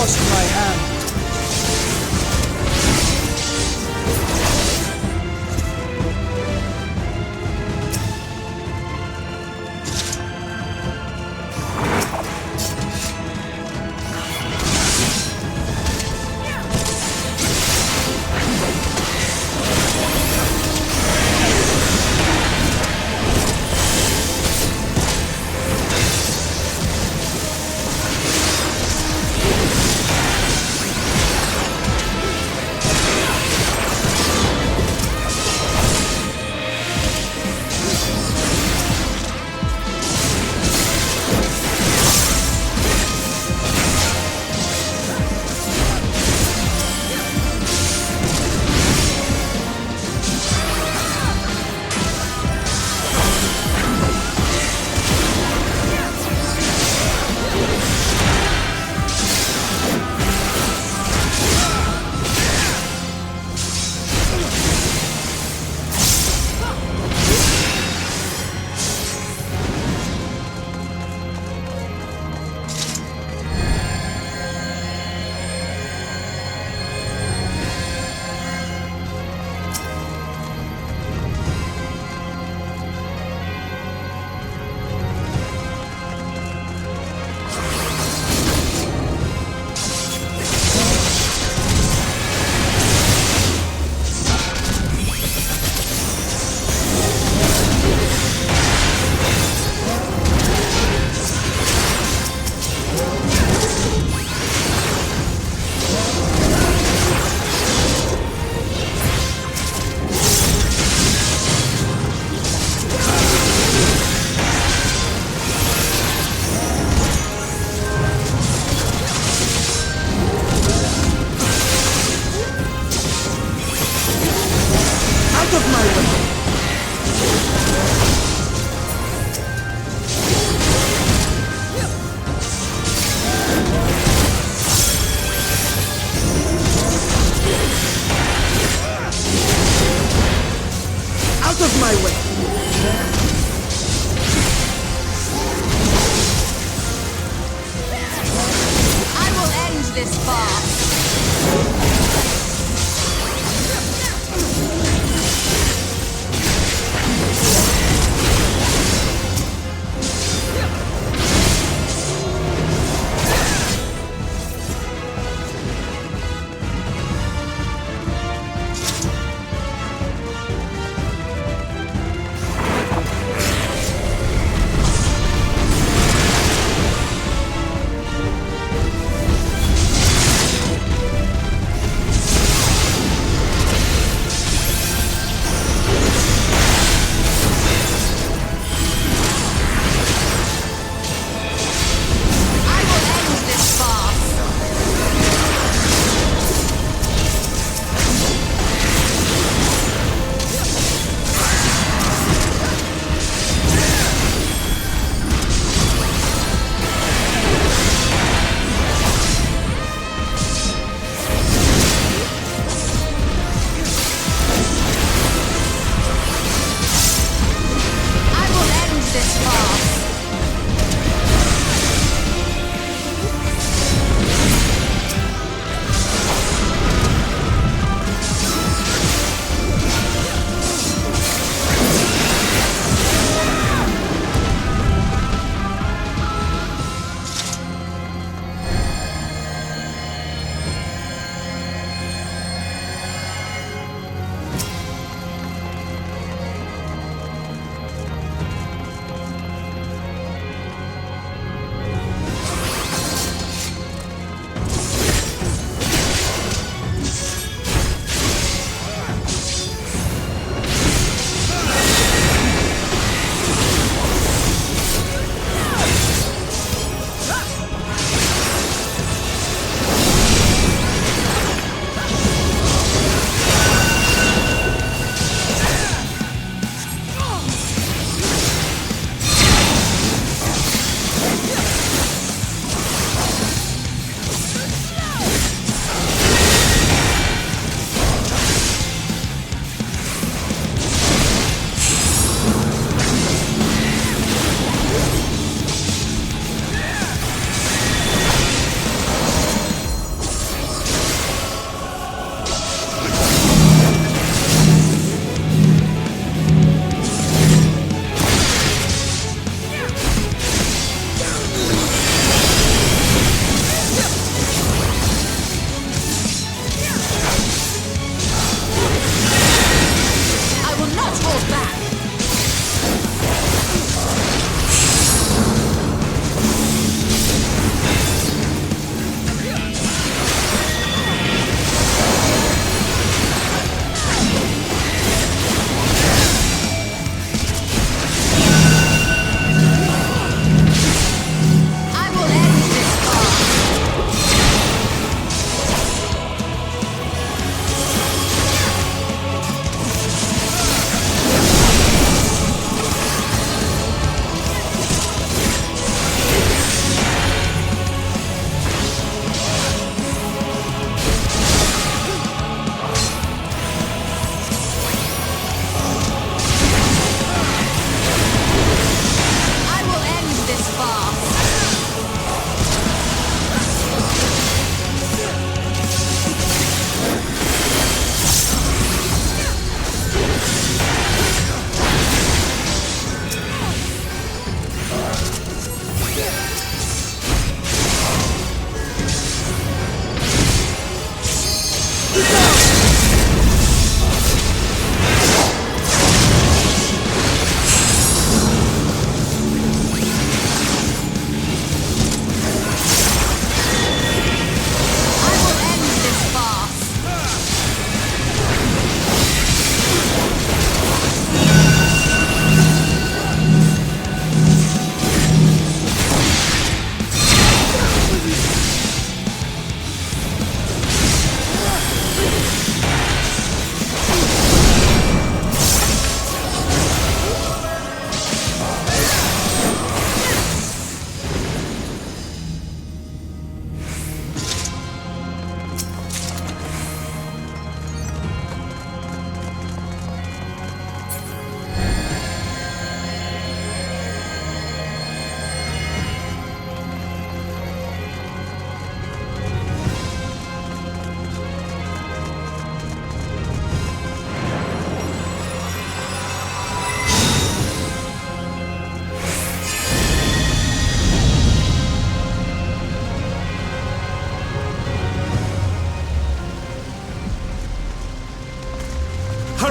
force in my hand.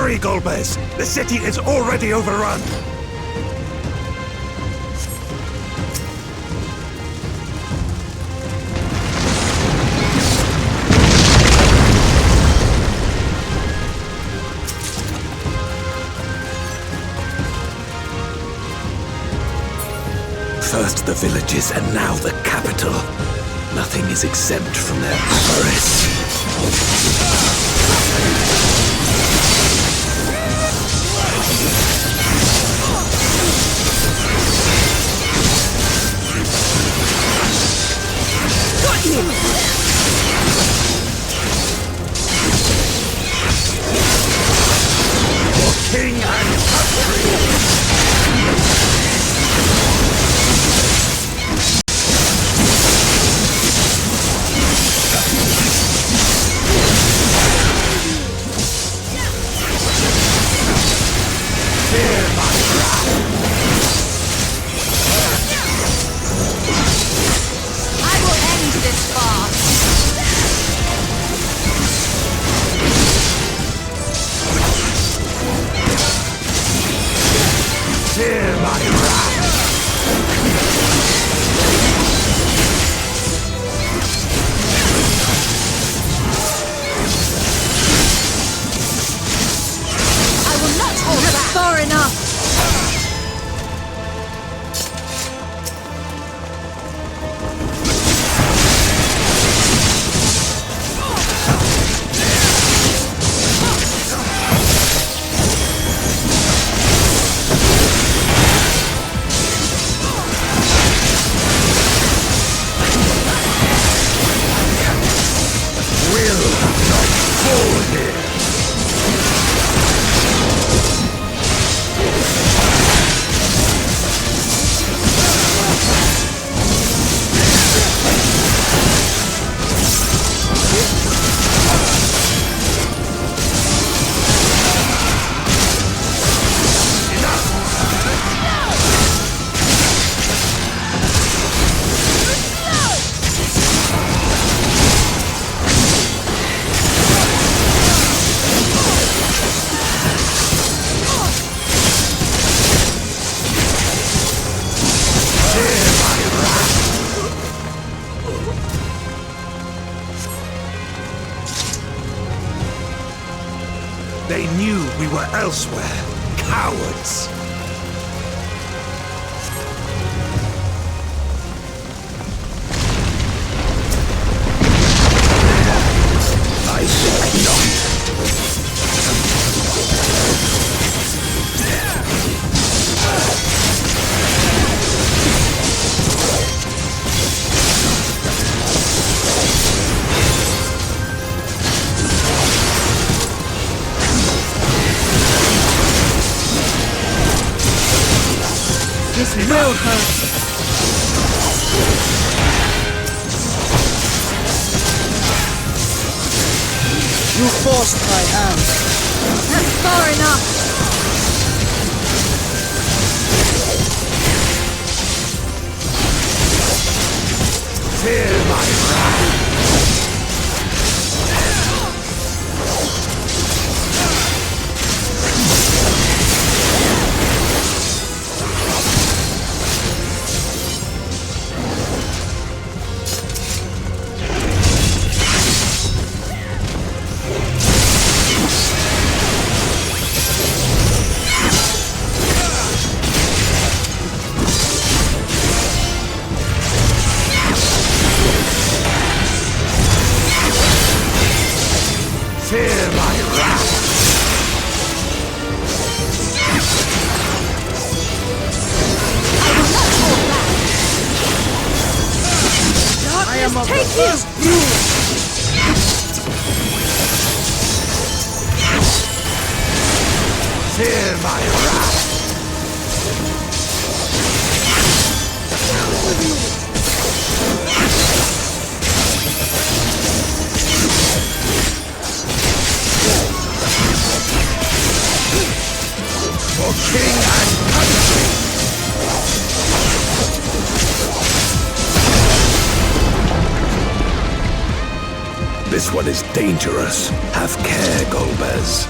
Hurry, Golbez! The city is already overrun! First the villages, and now the capital. Nothing is exempt from their avarice. Got him! For king and country! They knew we were elsewhere. Cowards! I think not. This will hurt. You forced my hand. That's far enough. Fear my wrath! Fear my wrath! I am of the first Fear my wrath! For king and country! This one is dangerous. Have care, Golbez.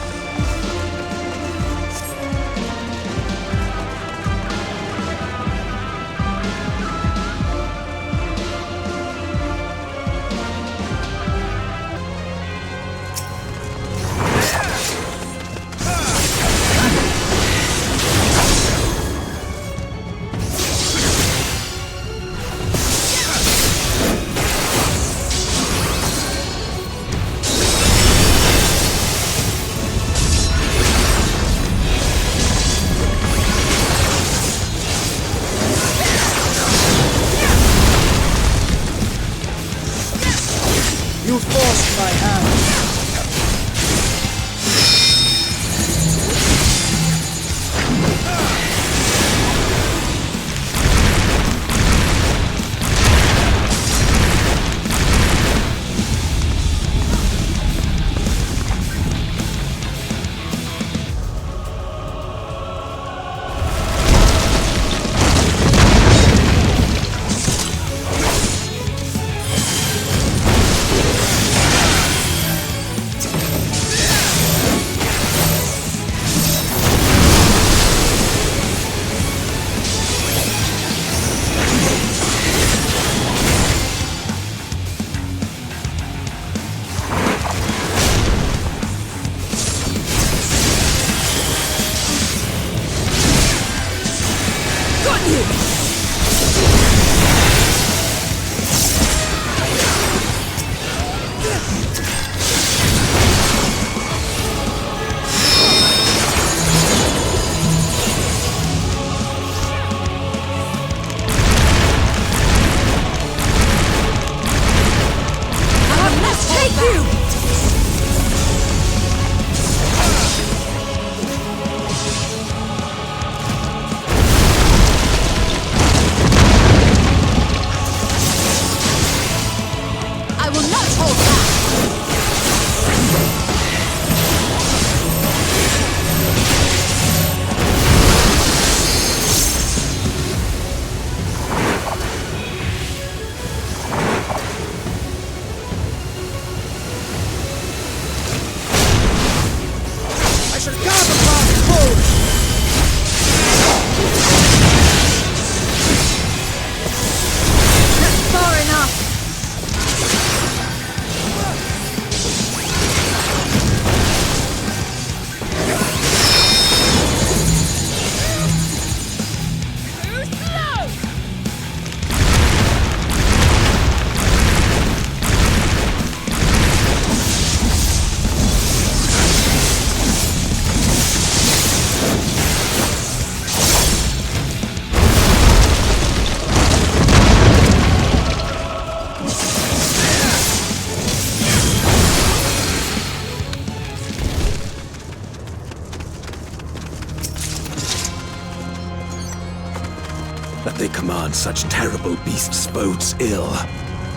they command such terrible beasts bodes ill.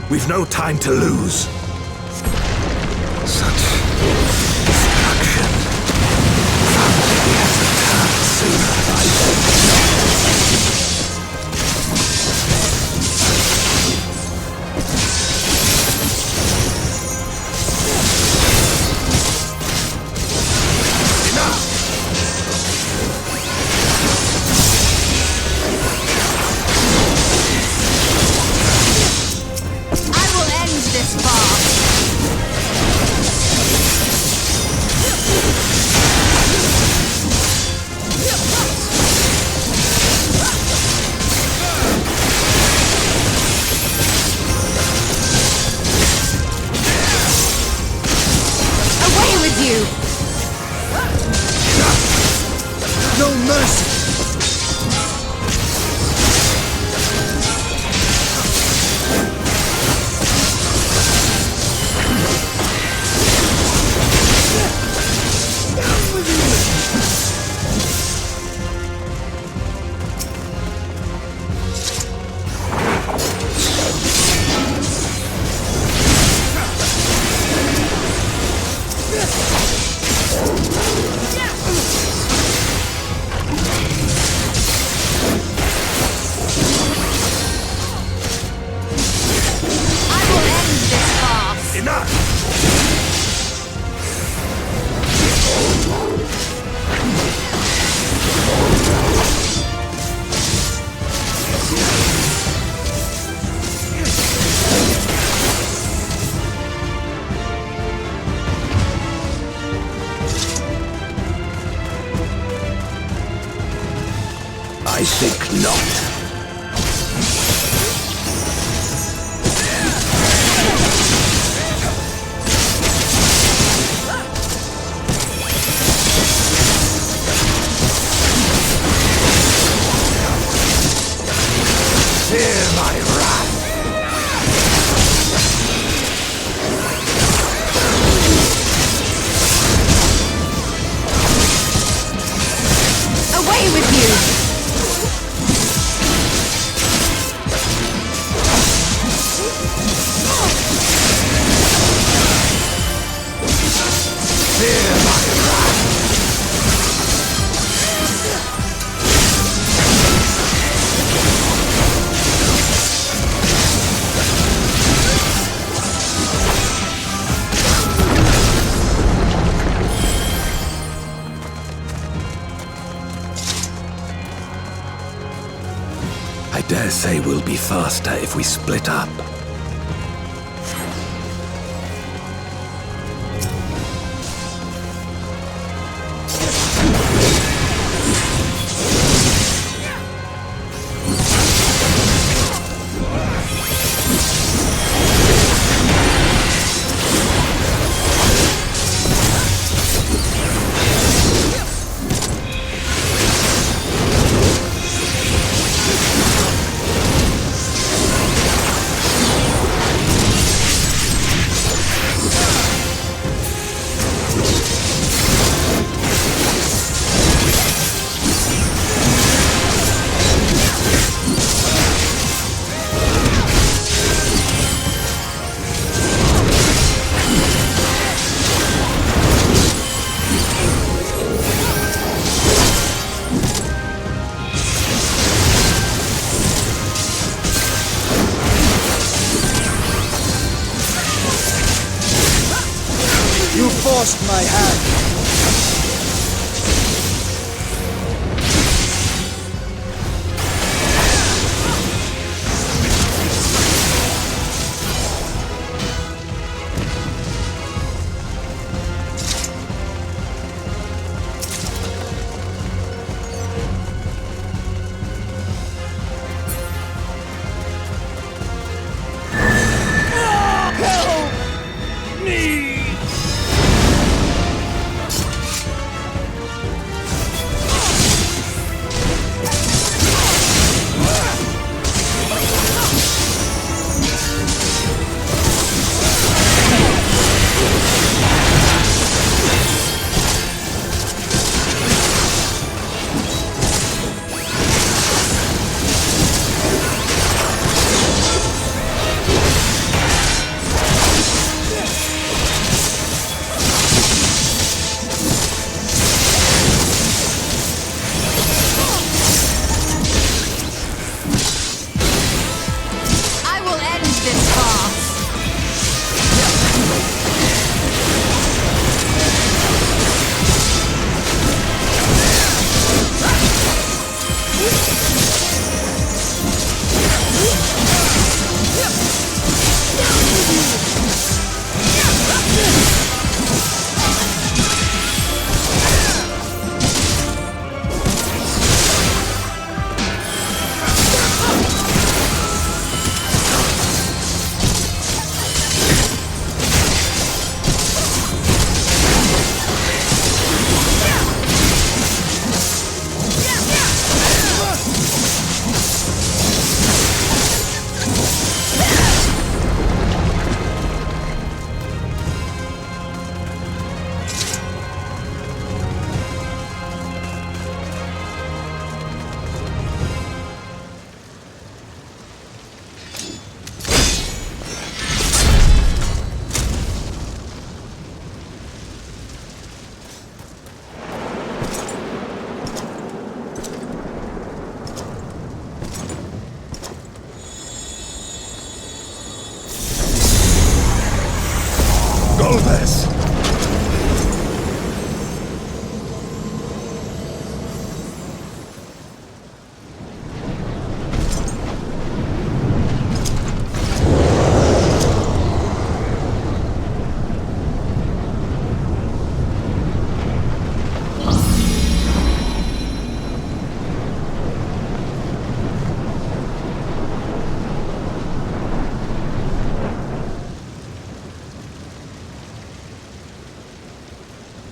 We've no time to lose. Such destruction. Found has returned sooner than I thought. No mercy! I think not. Fear my wrath. Away with you! I dare say we'll be faster if we split up. You forced my hand.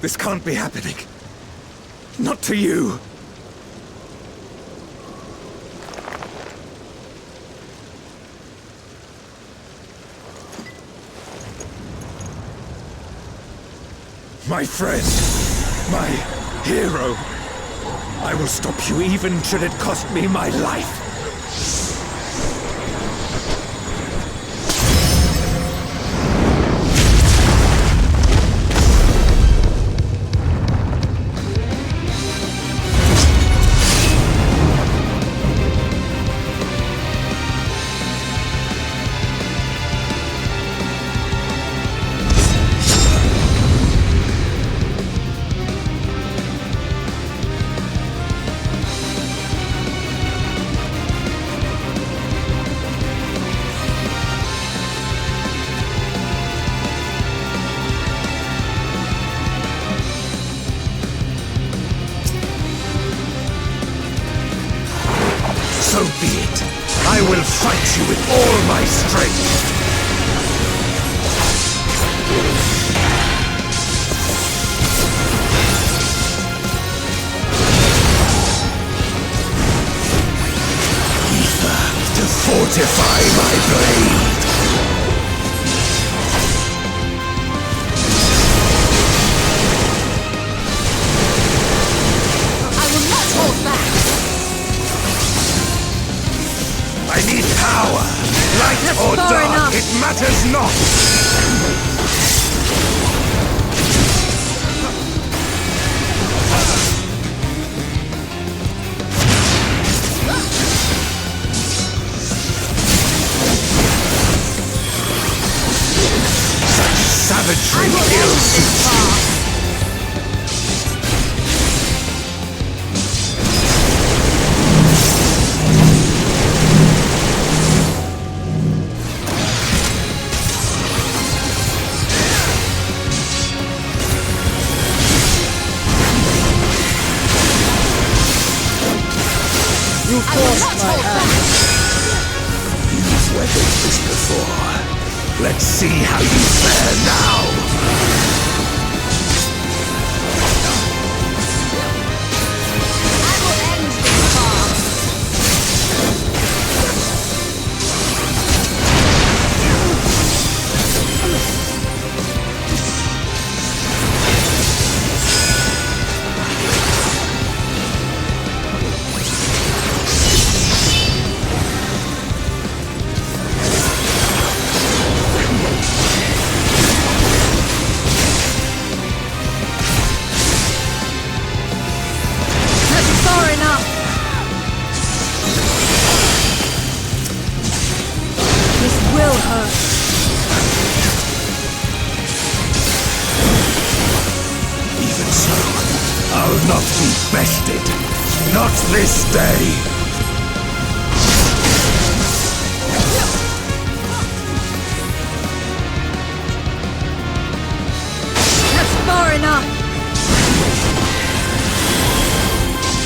This can't be happening. Not to you. My friend, my hero. I will stop you even should it cost me my life. So be it. I will fight you with all my strength. Ether to fortify my blade. I will not hold back. I need power. Light That's or far dark, enough. it matters not. Such savagery ill suits you. You forced my hand. You've weathered this before. Let's see how you fare now. I will end this farce. That's far enough. This will hurt. Even so, I'll not be bested. Not this day. That's far enough.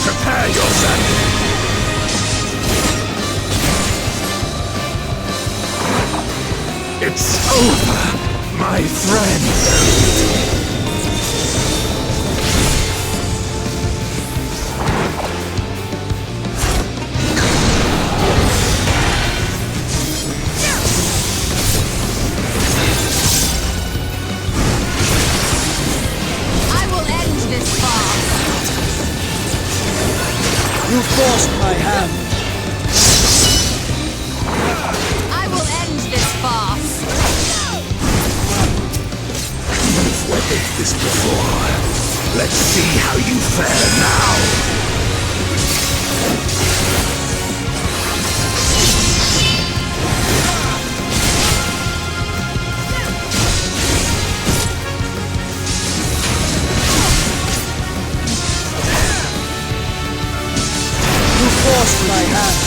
Prepare yourself. It's over, my friend. I will end this farce. You forced my hand. I will end this farce. You've weathered this before. Let's see how you fare now. You forced my hand.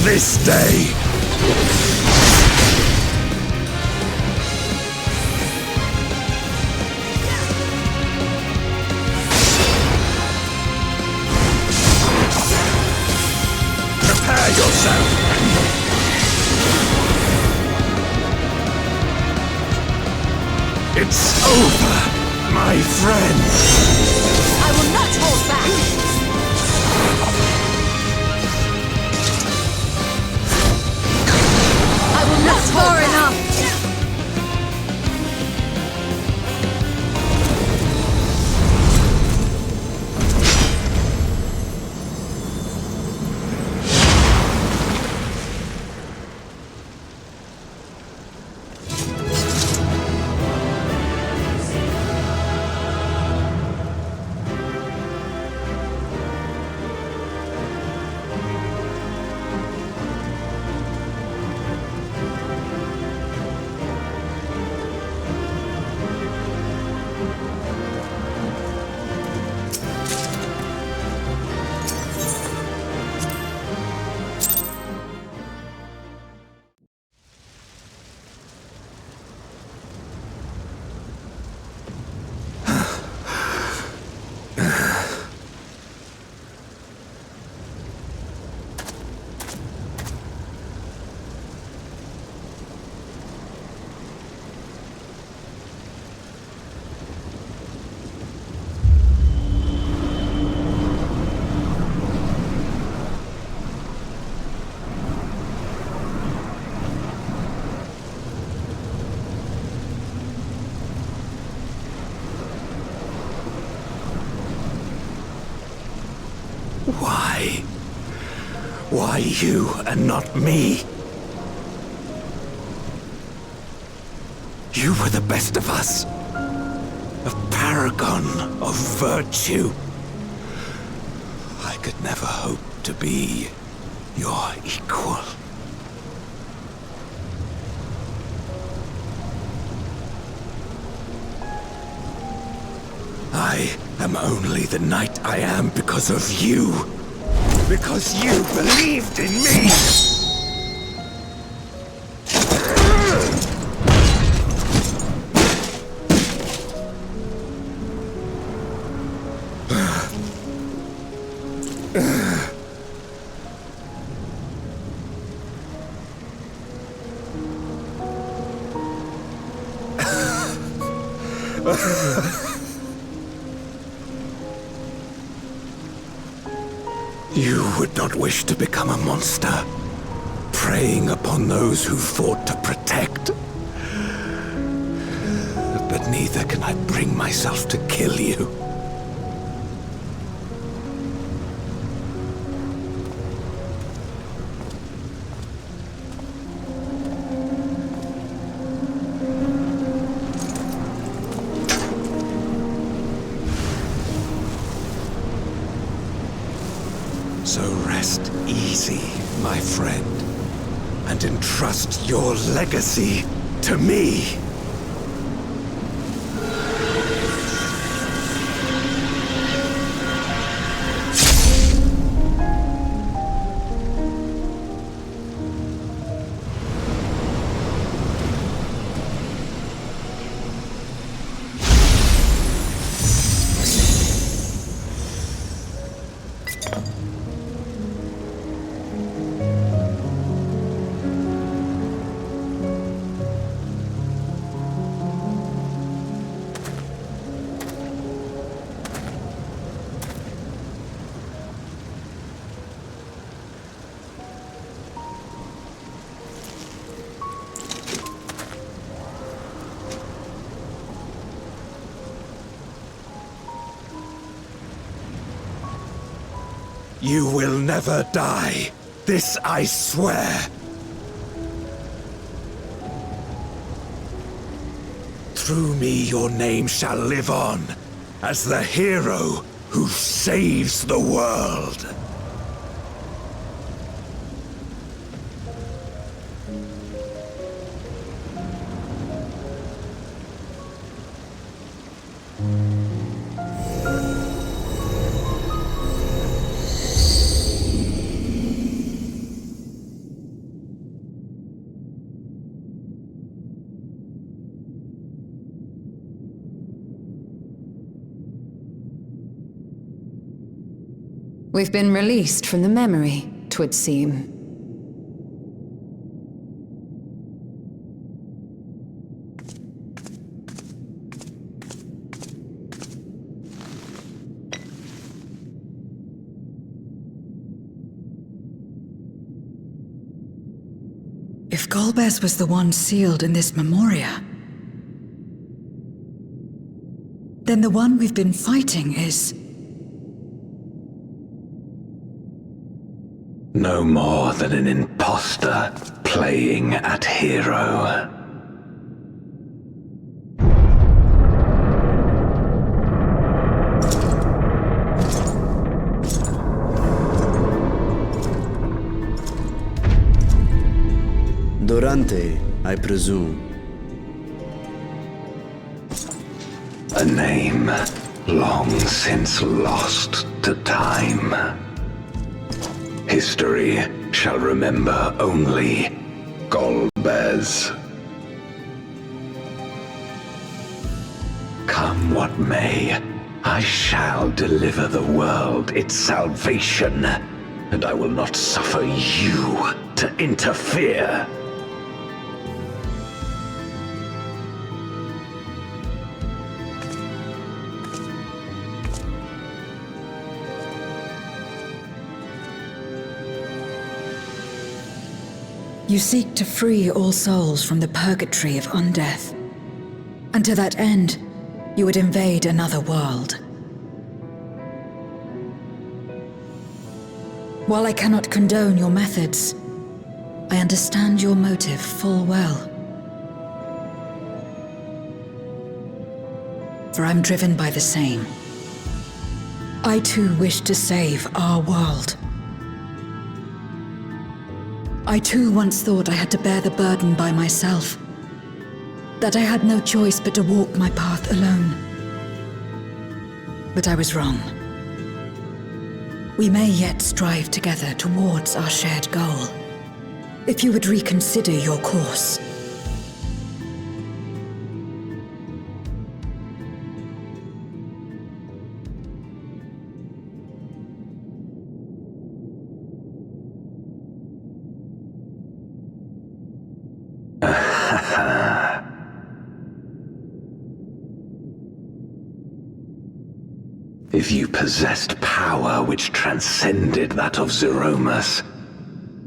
this day. Prepare yourself! It's over, my friend! I will not hold back! I will not hold back! Why? Why you and not me? You were the best of us. A paragon of virtue. I could never hope to be your equal. I am only the knight I am because of you. Because you believed in me! You would not wish to become a monster, preying upon those who fought to protect. But neither can I bring myself to kill you. So rest easy, my friend, and entrust your legacy to me. You will never die. This I swear. Through me your name shall live on as the hero who saves the world. We've been released from the memory, 'twould seem. If Golbez was the one sealed in this memoria, then the one we've been fighting is... No more than an imposter playing at hero. Durante, I presume. A name long since lost to time. History shall remember only Golbez. Come what may, I shall deliver the world its salvation, and I will not suffer you to interfere. You seek to free all souls from the purgatory of undeath. And to that end, you would invade another world. While I cannot condone your methods, I understand your motive full well. For I'm driven by the same. I too wish to save our world. I too once thought I had to bear the burden by myself. That I had no choice but to walk my path alone. But I was wrong. We may yet strive together towards our shared goal. If you would reconsider your course. If you possessed power which transcended that of Zeromus,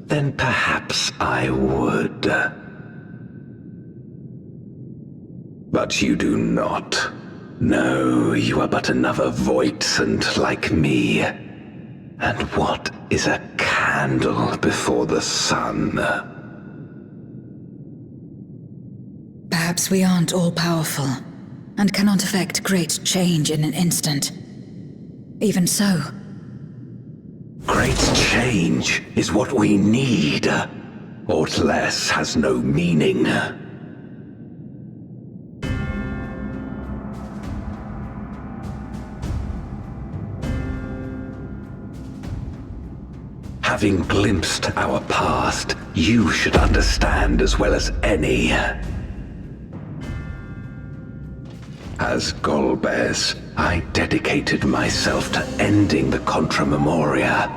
then perhaps I would. But you do not. No, you are but another Voidsent like me. And what is a candle before the sun? Perhaps we aren't all-powerful, and cannot effect great change in an instant. Even so. Great change is what we need. Aught less has no meaning. Having glimpsed our past, you should understand as well as any. As Golbez, I dedicated myself to ending the Contra Memoria.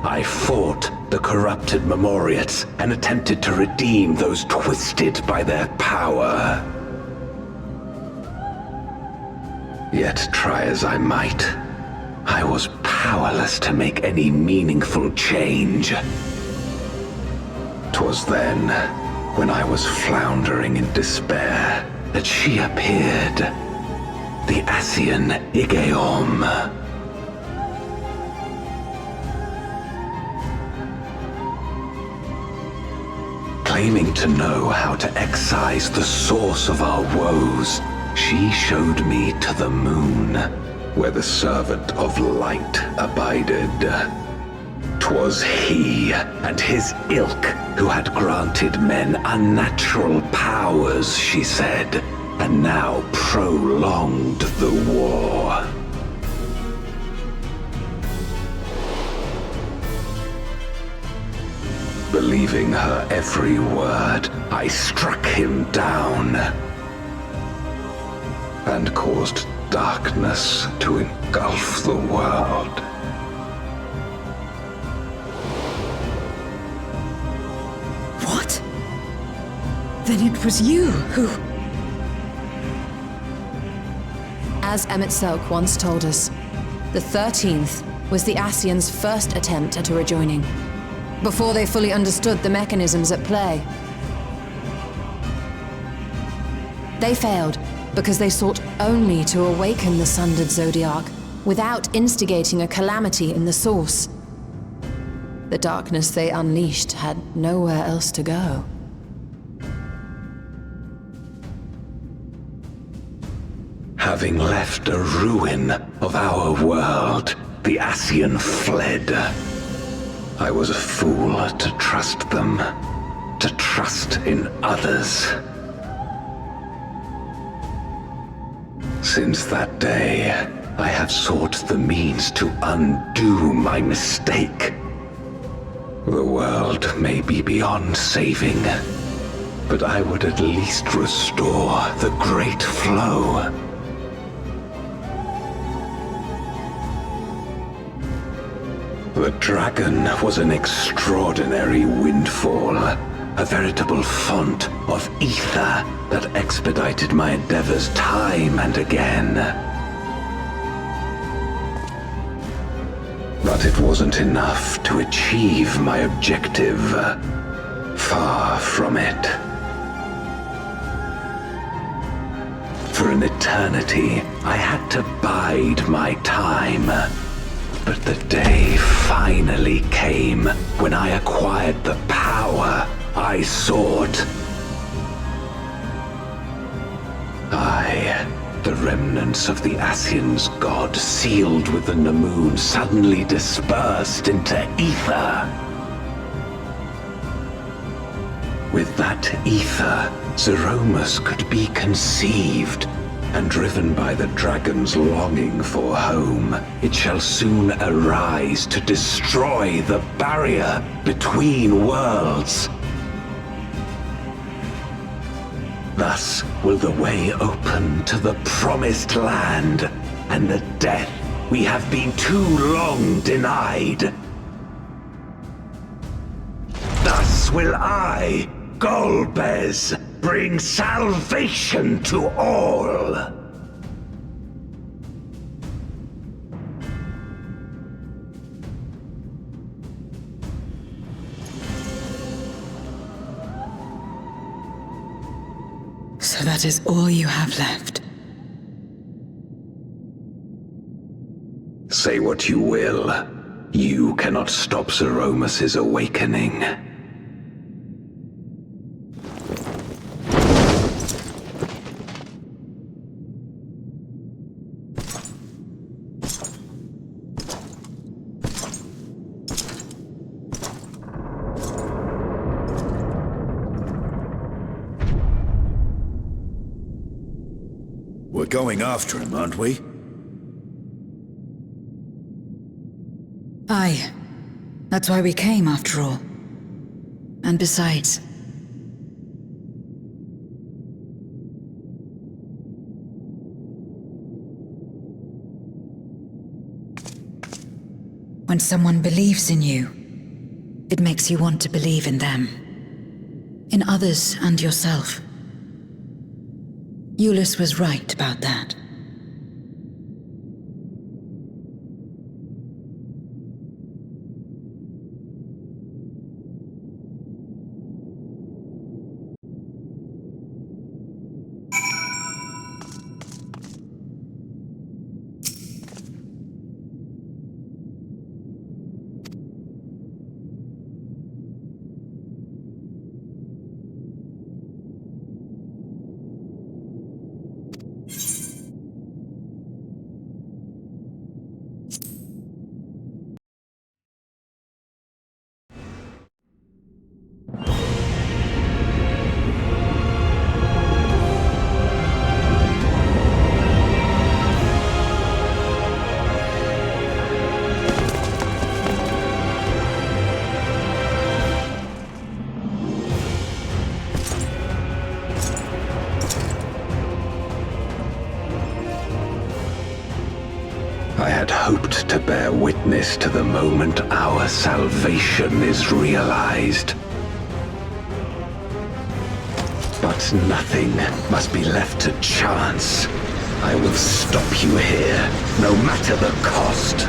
I fought the corrupted Memoriates and attempted to redeem those twisted by their power. Yet try as I might, I was powerless to make any meaningful change. 'Twas then, when I was floundering in despair, that she appeared. The Ascian Igeom. Claiming to know how to excise the source of our woes, she showed me to the moon, where the servant of light abided. 'Twas he and his ilk who had granted men unnatural powers, she said, and now prolonged the war. Believing her every word, I struck him down and caused darkness to engulf the world. Then it was you who... As Emmett Selk once told us, the 13th was the Ascians' first attempt at a rejoining, before they fully understood the mechanisms at play. They failed because they sought only to awaken the sundered Zodiac without instigating a calamity in the source. The darkness they unleashed had nowhere else to go. Having left a ruin of our world, the Ascian fled. I was a fool to trust them, to trust in others. Since that day, I have sought the means to undo my mistake. The world may be beyond saving, but I would at least restore the Great Flow. The dragon was an extraordinary windfall, a veritable font of ether that expedited my endeavors time and again. But it wasn't enough to achieve my objective. Far from it. For an eternity, I had to bide my time. But the day finally came when I acquired the power I sought. The remnants of the Ascians' god sealed within the moon suddenly dispersed into ether. With that ether, Zeromus could be conceived, and driven by the dragon's longing for home, it shall soon arise to destroy the barrier between worlds. Thus will the way open to the promised land, and the death we have been too long denied. Thus will I, Golbez, bring salvation to all. So that is all you have left. Say what you will. You cannot stop Zeromus' awakening. We're going after him, aren't we? Aye. That's why we came, after all. And besides... when someone believes in you, it makes you want to believe in them. In others and yourself. Euless was right about that. I had hoped to bear witness to the moment our salvation is realized. This nothing must be left to chance. I will stop you here, no matter the cost.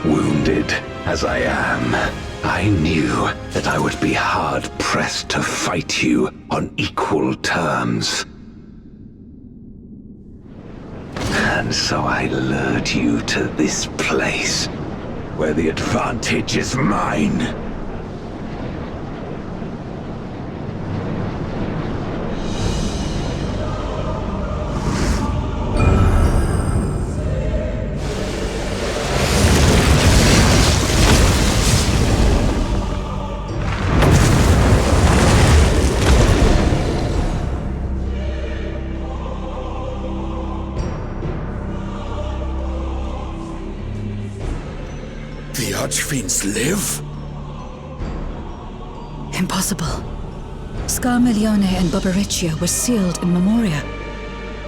Wounded as I am, I knew that I would be hard-pressed to fight you on equal terms. And so I lured you to this place, where the advantage is mine. The Archfiends live? Impossible. Scarmiglione and Barbariccia were sealed in Memoria,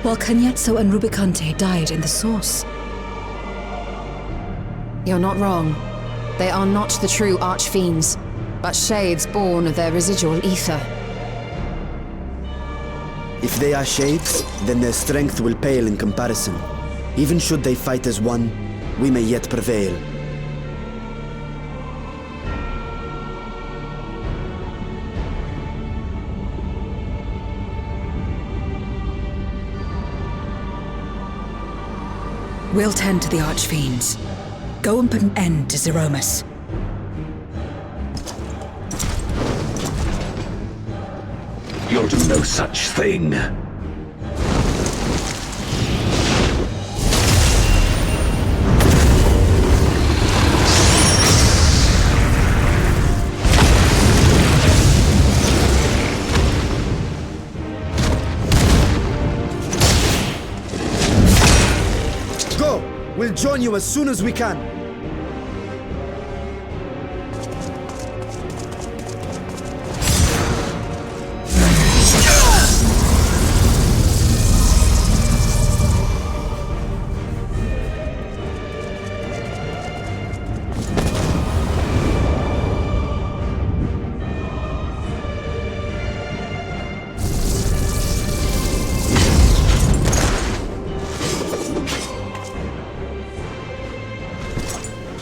while Cagnezzo and Rubicante died in the Source. You're not wrong. They are not the true Archfiends, but shades born of their residual ether. If they are shades, then their strength will pale in comparison. Even should they fight as one, we may yet prevail. We'll tend to the Archfiends. Go and put an end to Zeromus. You'll do no such thing. We'll join you as soon as we can.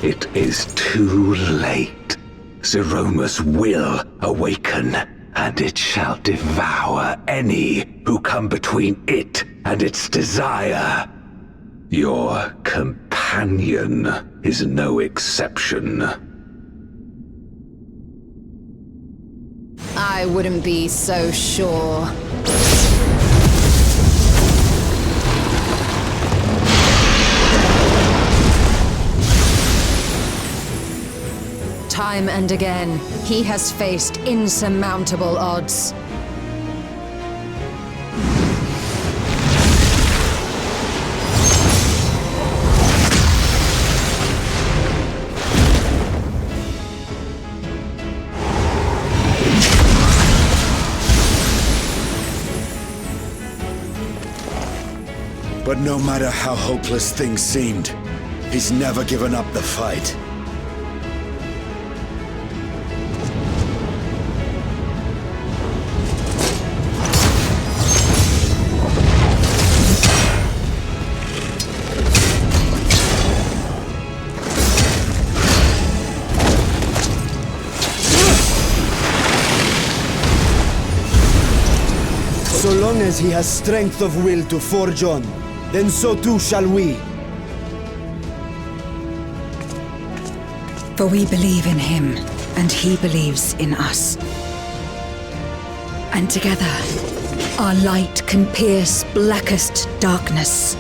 It is too late. Zeromus will awaken, and it shall devour any who come between it and its desire. Your companion is no exception. I wouldn't be so sure. Time and again, he has faced insurmountable odds. But no matter how hopeless things seemed, he's never given up the fight. So long as he has strength of will to forge on, then so too shall we. For we believe in him, and he believes in us. And together, our light can pierce blackest darkness.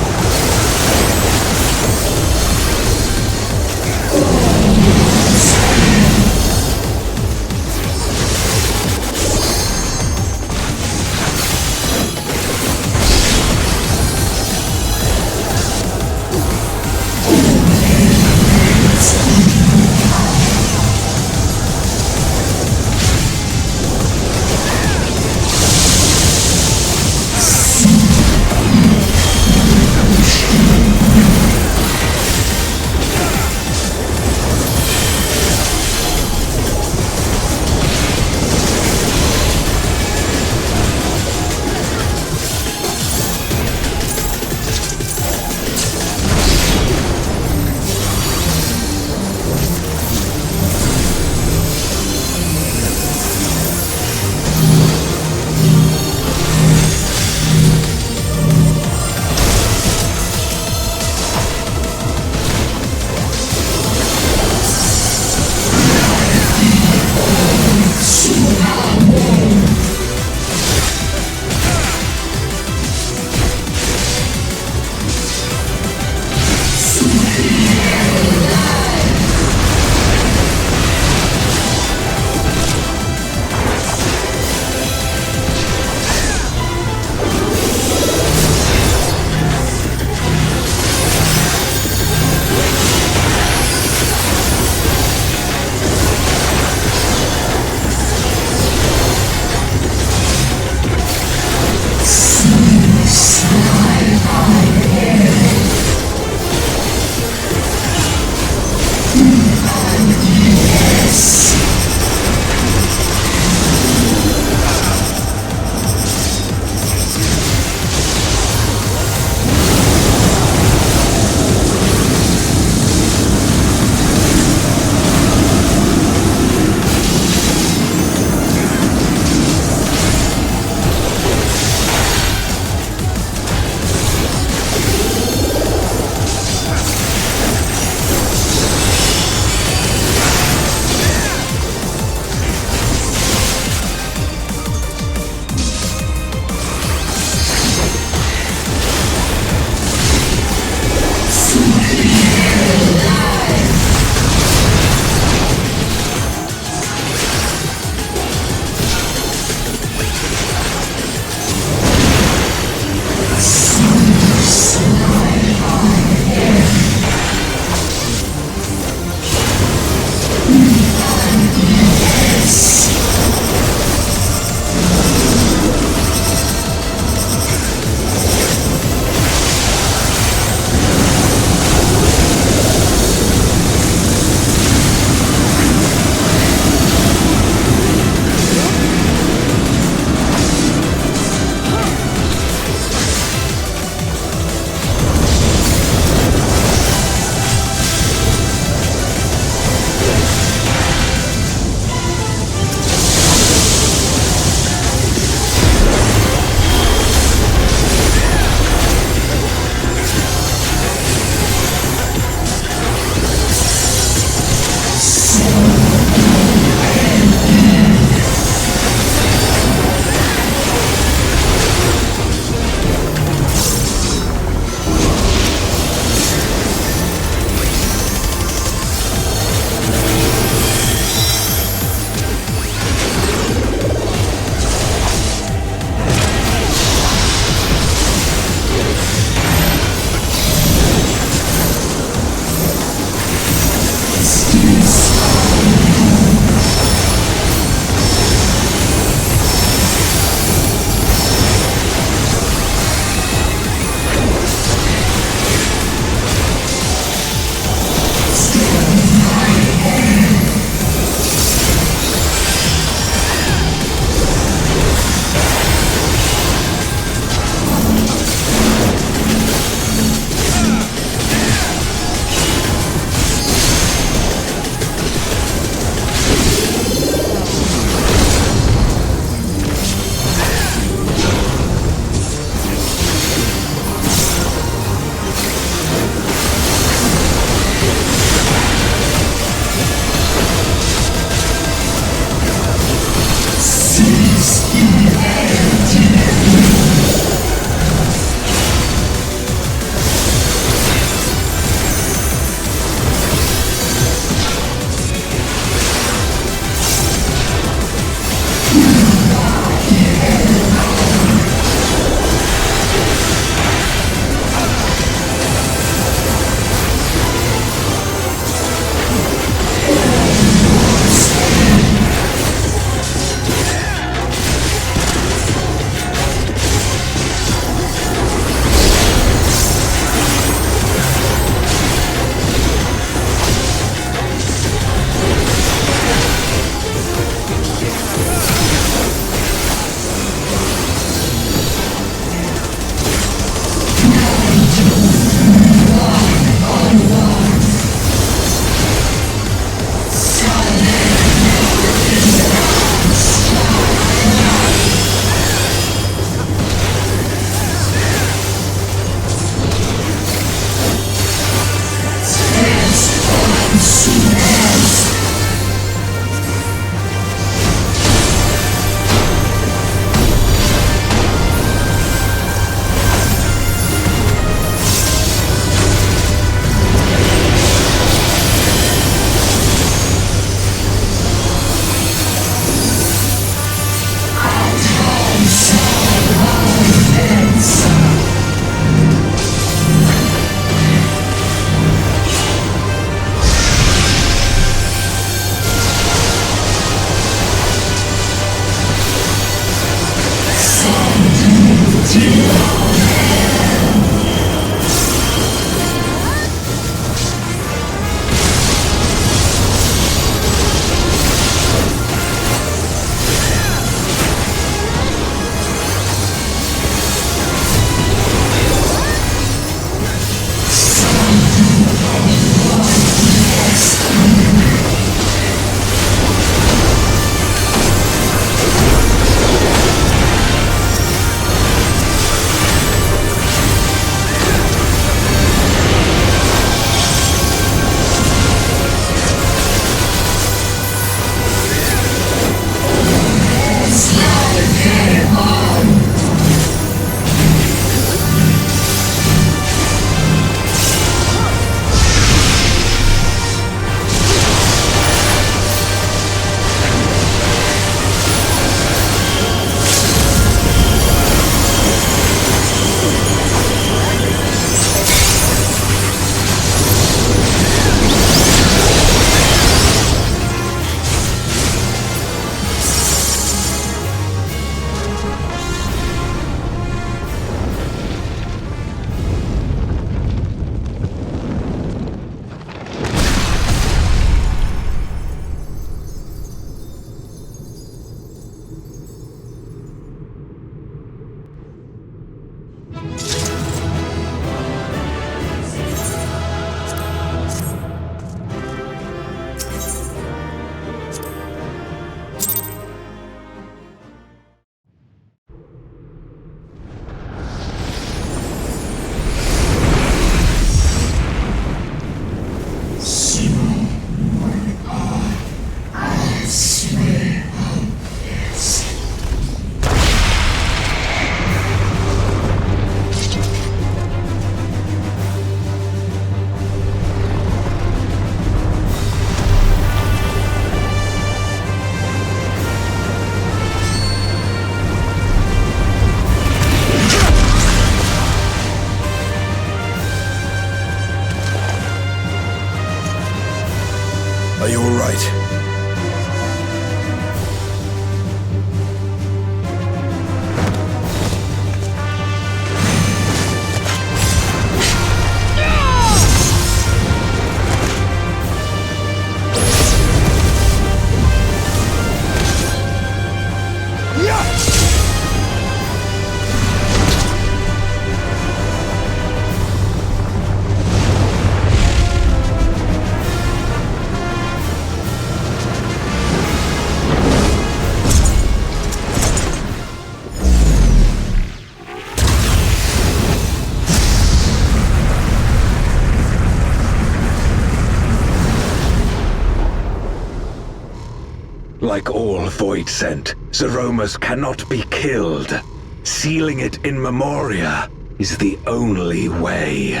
Like all Void Sent, Zeromus cannot be killed. Sealing it in Memoria is the only way.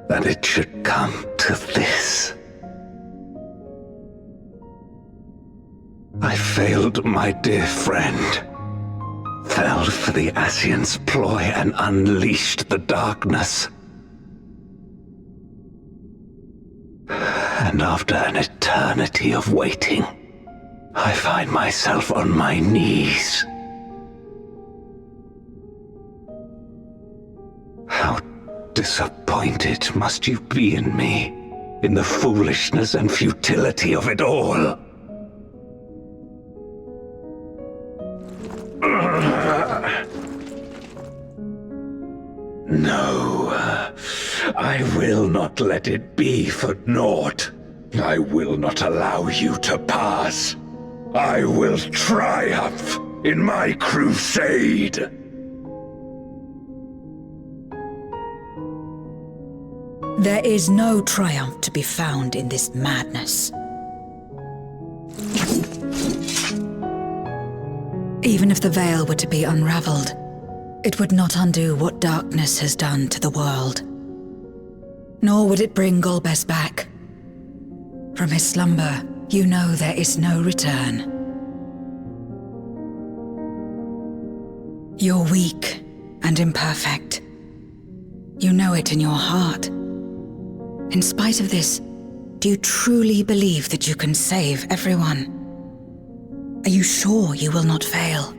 That it should come to this. I failed my dear friend. Fell for the Ascians' ploy and unleashed the darkness. And after an eternity of waiting, I find myself on my knees. How disappointed must you be in me, in the foolishness and futility of it all. No, I will not let it be for naught. I will not allow you to pass. I will triumph in my crusade. There is no triumph to be found in this madness. Even if the veil were to be unraveled, it would not undo what darkness has done to the world. Nor would it bring Golbez back. From his slumber, you know there is no return. You're weak and imperfect. You know it in your heart. In spite of this, do you truly believe that you can save everyone? Are you sure you will not fail?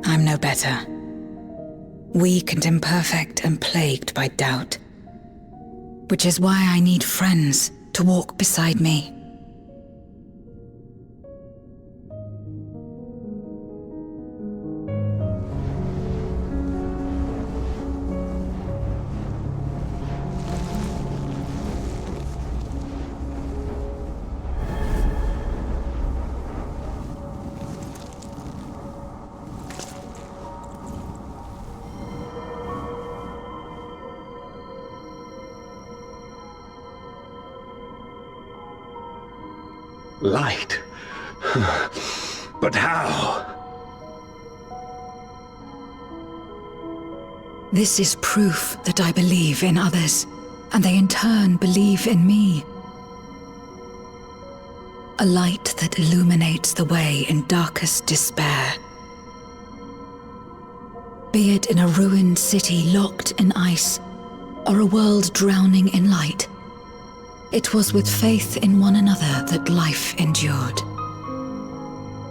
I'm no better. Weak and imperfect and plagued by doubt. Which is why I need friends to walk beside me. Light? But how? This is proof that I believe in others, and they in turn believe in me. A light that illuminates the way in darkest despair. Be it in a ruined city locked in ice, or a world drowning in light, it was with faith in one another that life endured.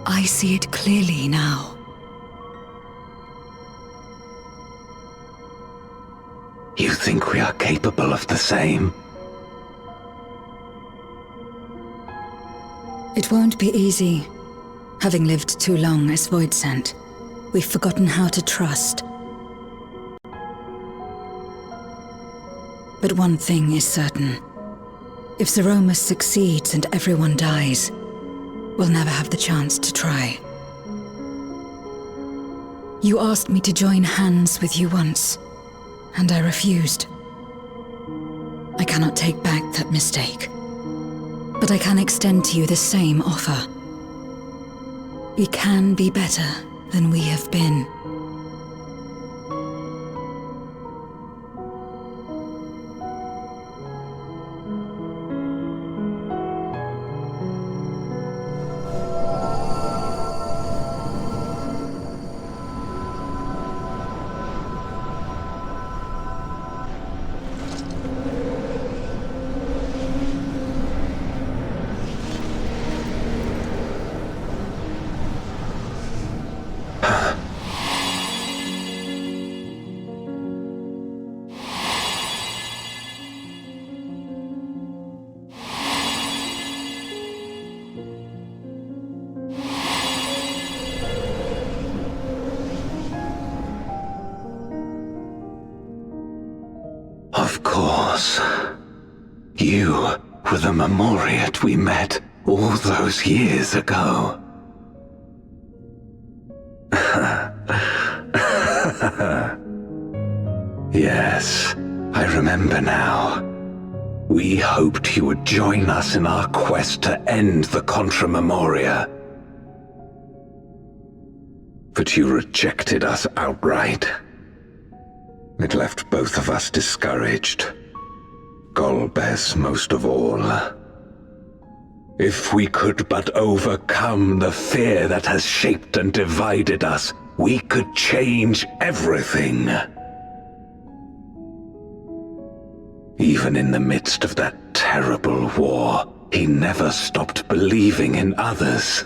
I see it clearly now. You think we are capable of the same? It won't be easy. Having lived too long as Void Sent, we've forgotten how to trust. But one thing is certain. If Zeromus succeeds and everyone dies, we'll never have the chance to try. You asked me to join hands with you once, and I refused. I cannot take back that mistake, but I can extend to you the same offer. We can be better than we have been. Of course. You were the Memoriat we met all those years ago. Yes, I remember now. We hoped you would join us in our quest to end the Contra Memoria. But you rejected us outright. It left both of us discouraged. Golbez most of all. If we could but overcome the fear that has shaped and divided us, we could change everything. Even in the midst of that terrible war, he never stopped believing in others.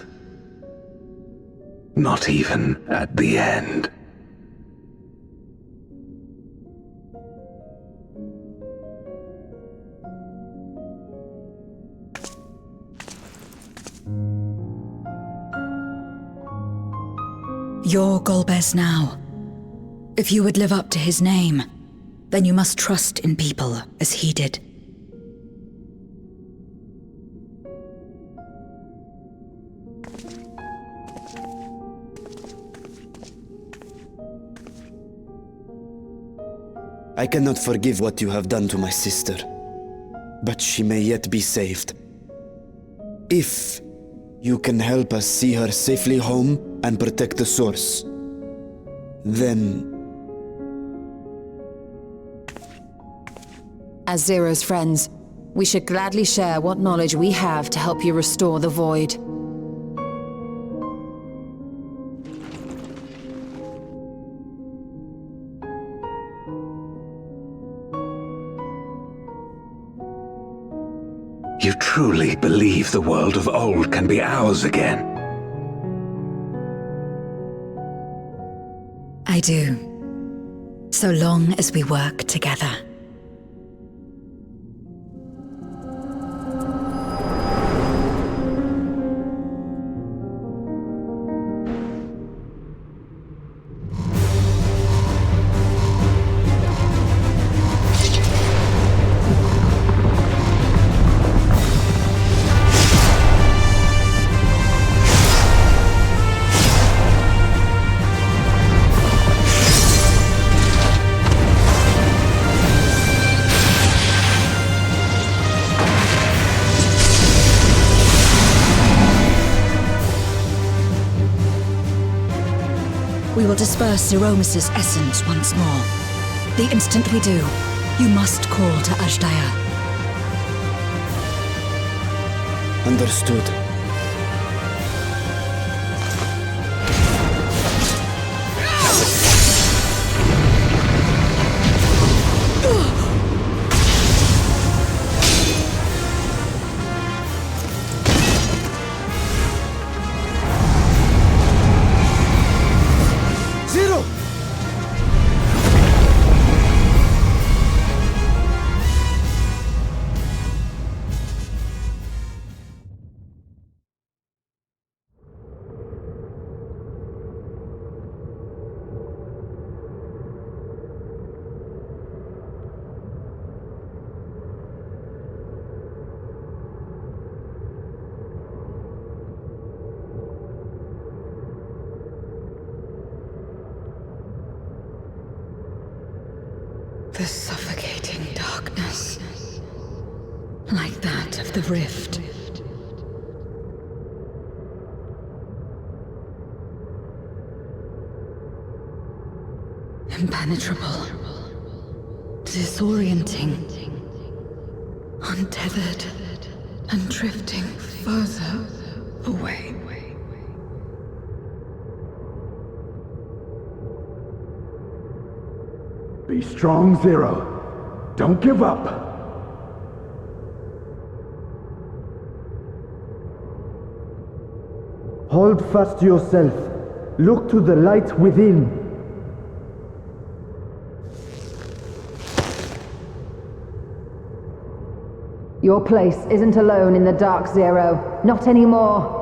Not even at the end. You're Golbez now. If you would live up to his name, then you must trust in people as he did. I cannot forgive what you have done to my sister, but she may yet be saved. If you can help us see her safely home and protect the source, then... As Zero's friends, we should gladly share what knowledge we have to help you restore the Void. You truly believe the world of old can be ours again? I do. So long as we work together. We will disperse Zeromus's essence once more. The instant we do, you must call to Ajdaya. Understood. The suffocating darkness, like that of the rift. Impenetrable, disorienting, untethered, and drifting further away. Be strong, Zero. Don't give up. Hold fast to yourself. Look to the light within. Your place isn't alone in the dark, Zero. Not anymore.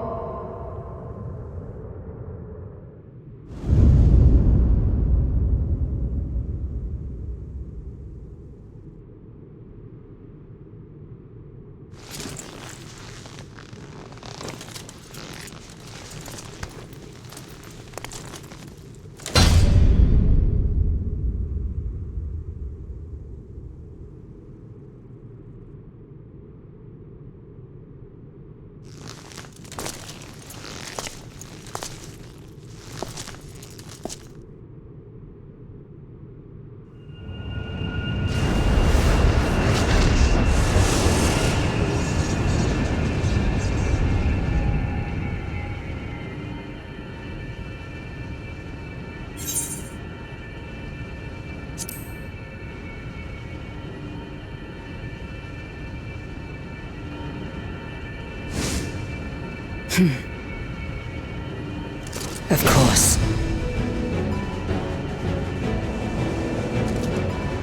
Of course.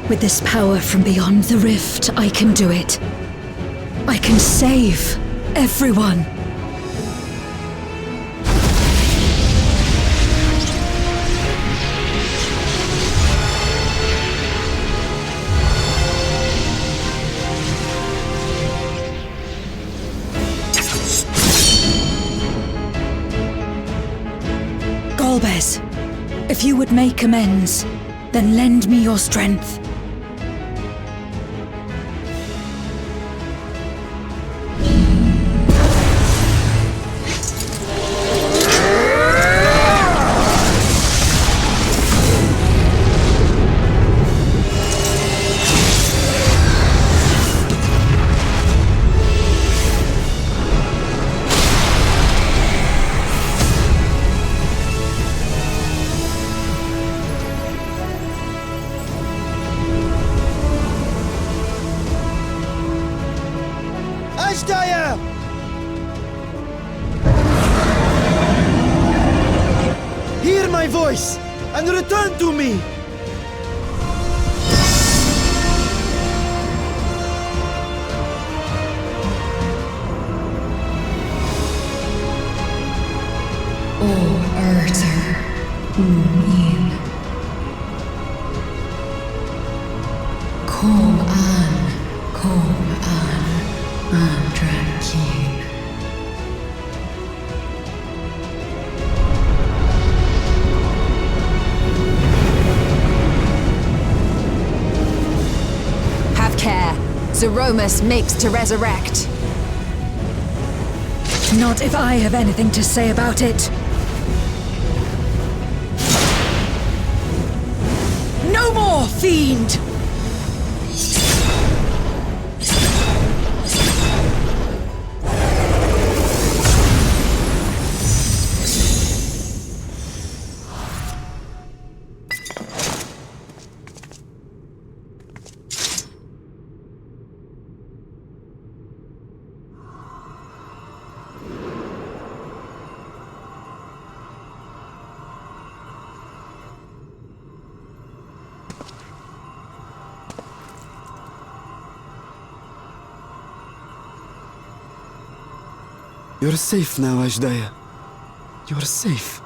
With this power from beyond the rift, I can do it. I can save everyone. Golbez, if you would make amends, then lend me your strength. Ashdaya! Hear my voice and return to me! Have care. Zeromus makes to resurrect. Not if I have anything to say about it. No more, fiend! You're safe now, Ashdaya. You're safe.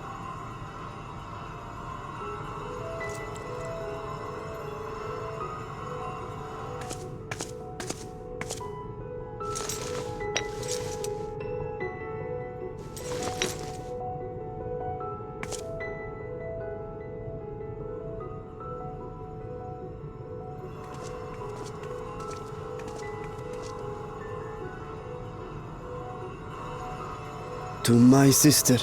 To my sister,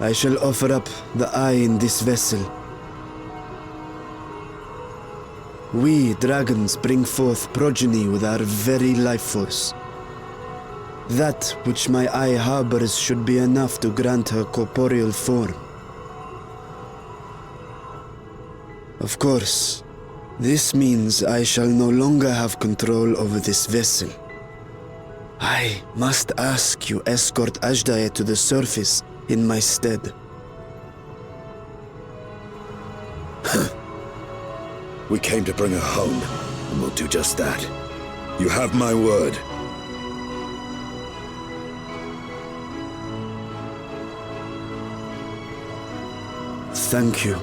I shall offer up the eye in this vessel. We, dragons, bring forth progeny with our very life force. That which my eye harbors should be enough to grant her corporeal form. Of course, this means I shall no longer have control over this vessel. I must ask you escort Ashdaya to the surface in my stead. We came to bring her home, and we'll do just that. You have my word. Thank you.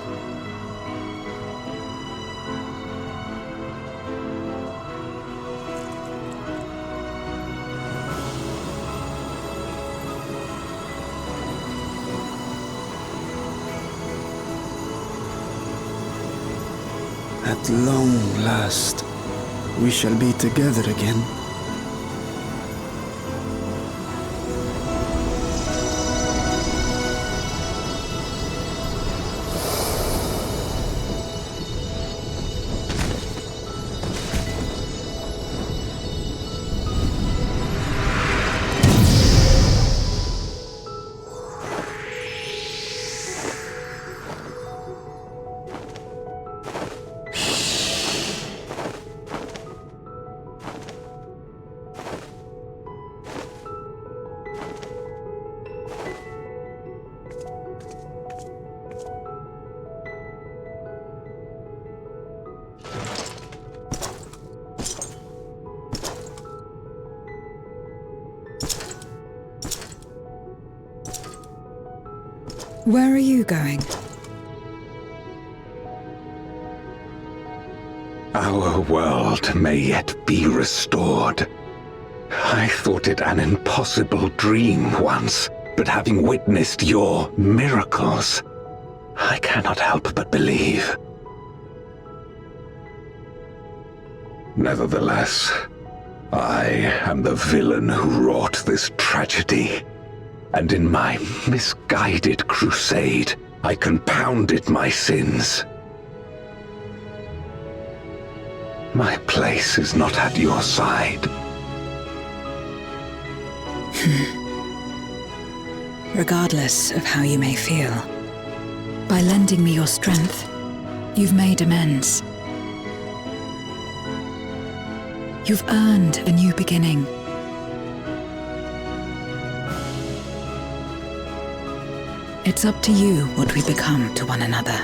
At long last, we shall be together again. Where are you going? Our world may yet be restored. I thought it an impossible dream once, but having witnessed your miracles, I cannot help but believe. Nevertheless, I am the villain who wrought this tragedy, and in my misguided crusade, I compounded my sins. My place is not at your side. Regardless of how you may feel, by lending me your strength, you've made amends. You've earned a new beginning. It's up to you what we become to one another.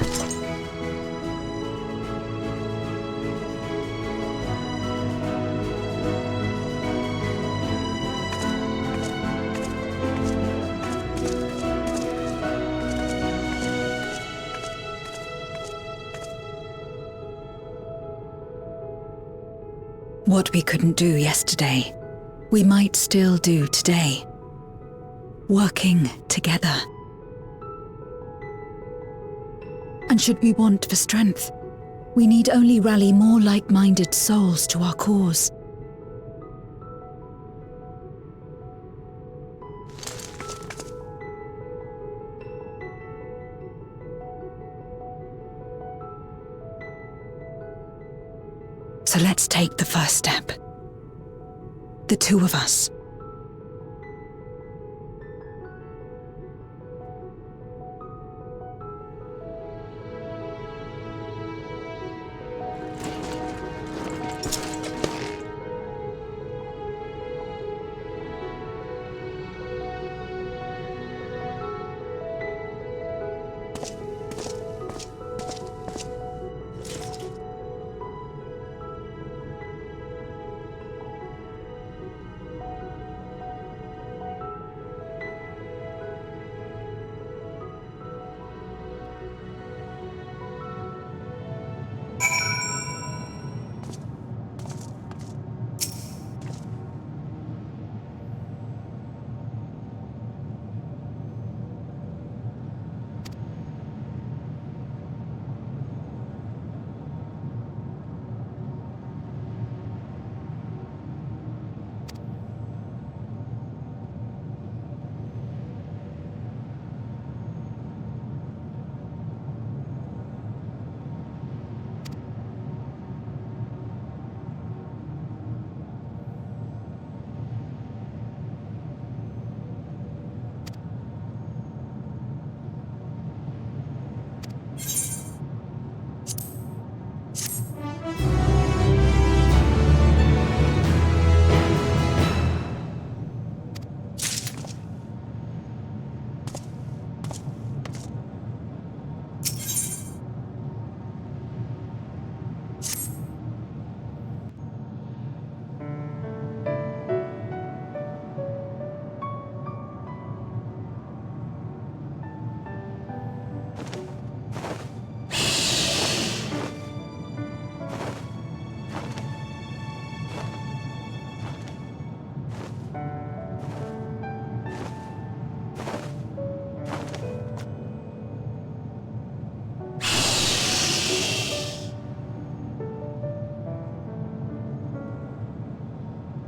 What we couldn't do yesterday, we might still do today. Working together. And should we want for strength, we need only rally more like-minded souls to our cause. So let's take the first step. The two of us.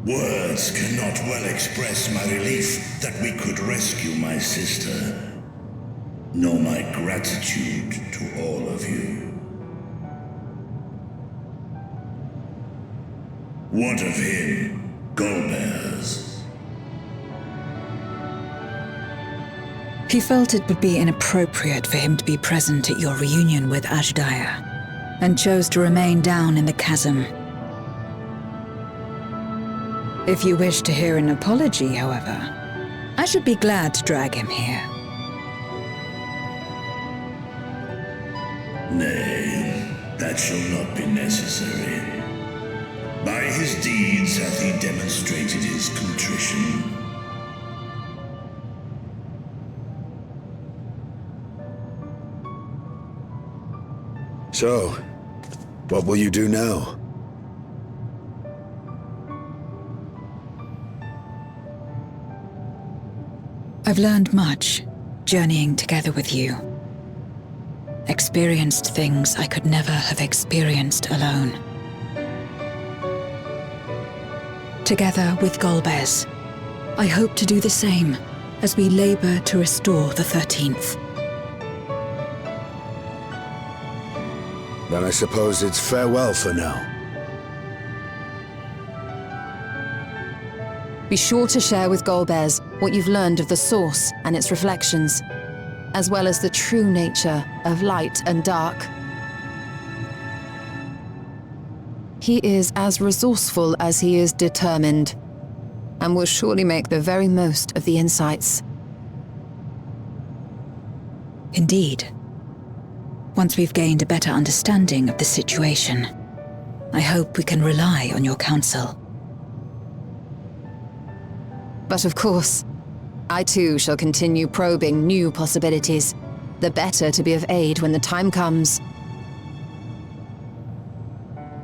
Words cannot well express my relief that we could rescue my sister, nor my gratitude to all of you. What of him, Golbears? He felt it would be inappropriate for him to be present at your reunion with Ajdaia, and chose to remain down in the chasm. If you wish to hear an apology, however, I should be glad to drag him here. Nay, that shall not be necessary. By his deeds hath he demonstrated his contrition. So, what will you do now? I've learned much, journeying together with you. Experienced things I could never have experienced alone. Together with Golbez, I hope to do the same as we labor to restore the 13th. Then I suppose it's farewell for now. Be sure to share with Golbez what you've learned of the Source and its reflections, as well as the true nature of light and dark. He is as resourceful as he is determined, and will surely make the very most of the insights. Indeed. Once we've gained a better understanding of the situation, I hope we can rely on your counsel. But of course, I too shall continue probing new possibilities, the better to be of aid when the time comes.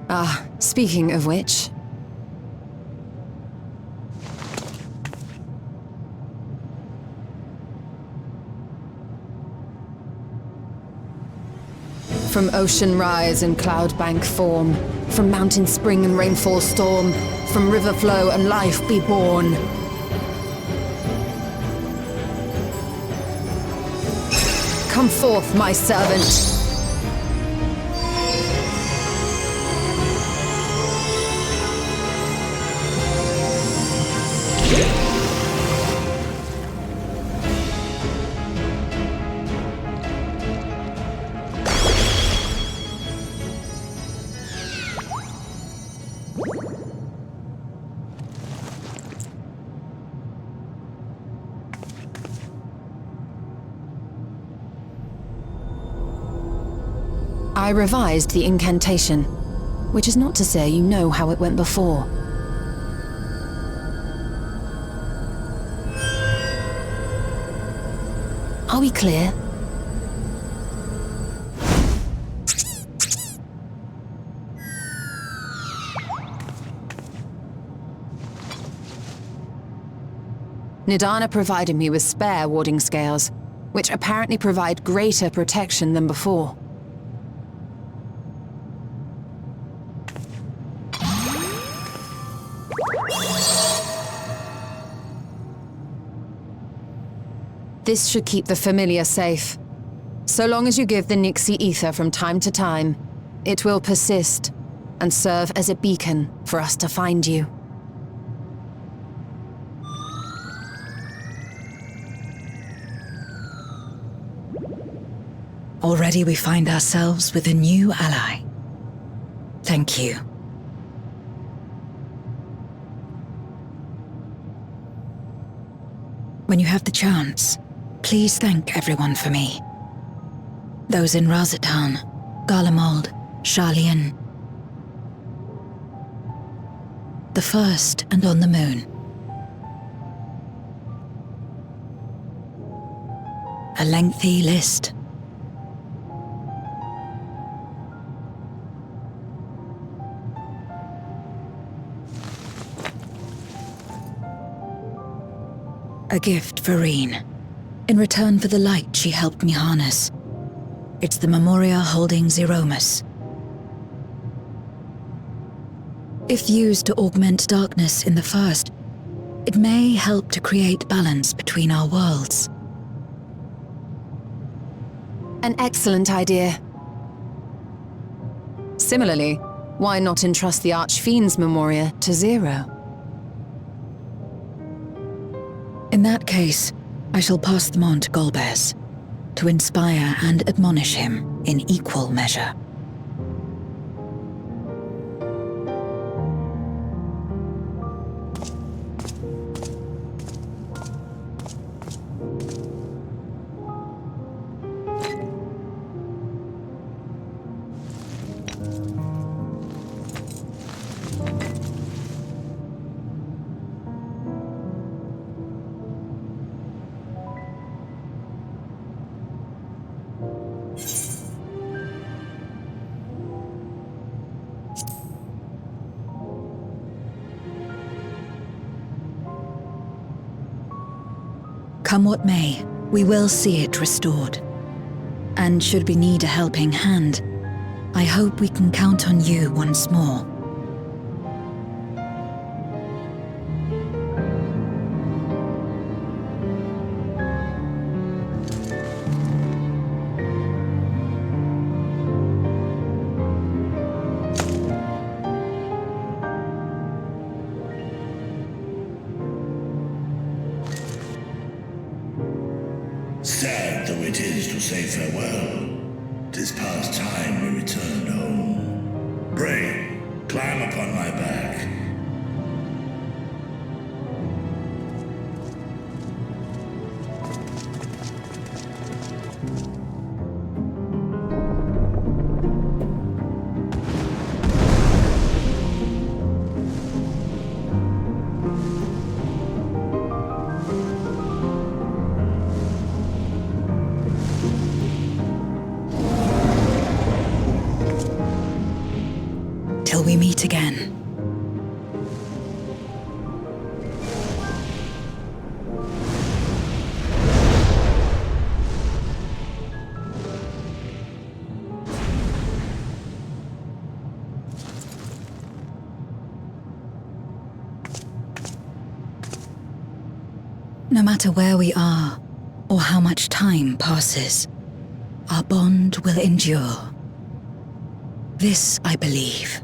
Ah, speaking of which... From ocean rise and cloud bank form, from mountain spring and rainfall storm, from river flow and life be born. Come forth, my servant. I revised the incantation, which is not to say you know how it went before. Are we clear? Nidana provided me with spare warding scales, which apparently provide greater protection than before. This should keep the familiar safe. So long as you give the Nixie ether from time to time, it will persist and serve as a beacon for us to find you. Already we find ourselves with a new ally. Thank you. When you have the chance, please thank everyone for me. Those in Razatan, Garlemald, Sharlayan. The First and on the Moon. A lengthy list. A gift for Reen, in return for the light she helped me harness. It's the Memoria holding Zeromus. If used to augment darkness in the First, it may help to create balance between our worlds. An excellent idea. Similarly, why not entrust the Archfiend's Memoria to Zero? In that case, I shall pass them on to Golbez, to inspire and admonish him in equal measure. Come what may, we will see it restored. And should we need a helping hand, I hope we can count on you once more. Sad though it is to say farewell, 'tis past time we returned home. Pray, climb upon my back. Till we meet again. No matter where we are, or how much time passes, our bond will endure. This I believe.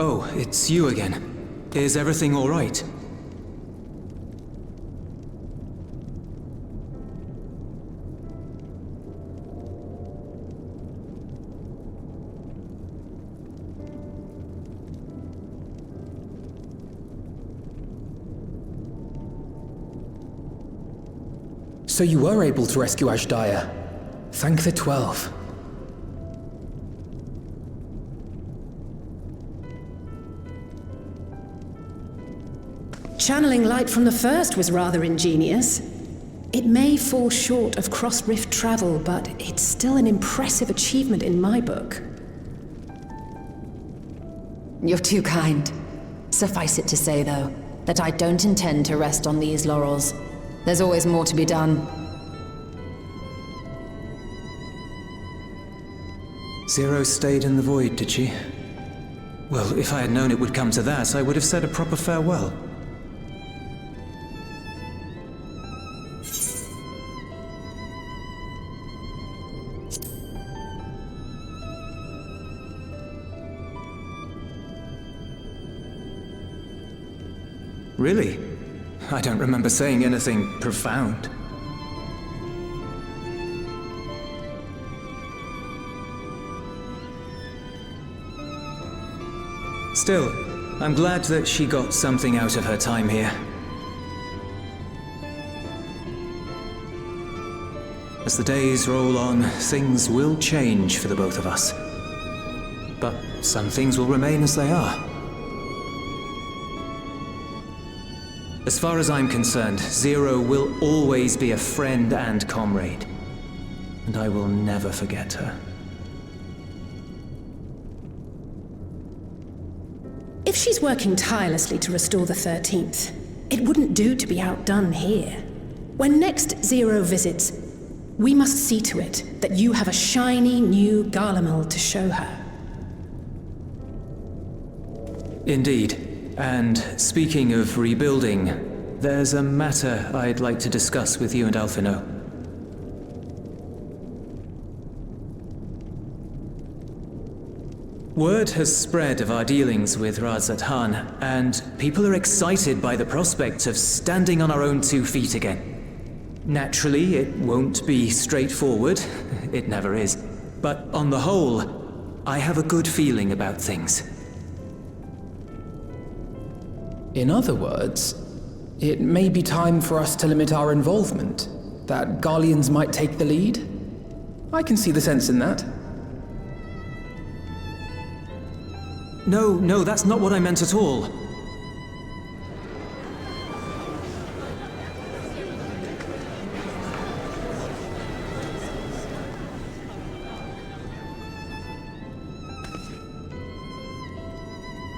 Oh, it's you again. Is everything all right? So you were able to rescue Ashdaya. Thank the 12. Channeling light from the first was rather ingenious. It may fall short of cross-rift travel, but it's still an impressive achievement in my book. You're too kind. Suffice it to say, though, that I don't intend to rest on these laurels. There's always more to be done. Zero stayed in the void, did she? Well, if I had known it would come to that, I would have said a proper farewell. Really? I don't remember saying anything profound. Still, I'm glad that she got something out of her time here. As the days roll on, things will change for the both of us. But some things will remain as they are. As far as I'm concerned, Zero will always be a friend and comrade. And I will never forget her. If she's working tirelessly to restore the 13th, it wouldn't do to be outdone here. When next Zero visits, we must see to it that you have a shiny new Garlemald to show her. Indeed. And speaking of rebuilding, there's a matter I'd like to discuss with you and Alphino. Word has spread of our dealings with Razat Han, and people are excited by the prospect of standing on our own 2 feet again. Naturally, it won't be straightforward. It never is. But on the whole, I have a good feeling about things. In other words, it may be time for us to limit our involvement, that Garleans might take the lead. I can see the sense in that. No, that's not what I meant at all.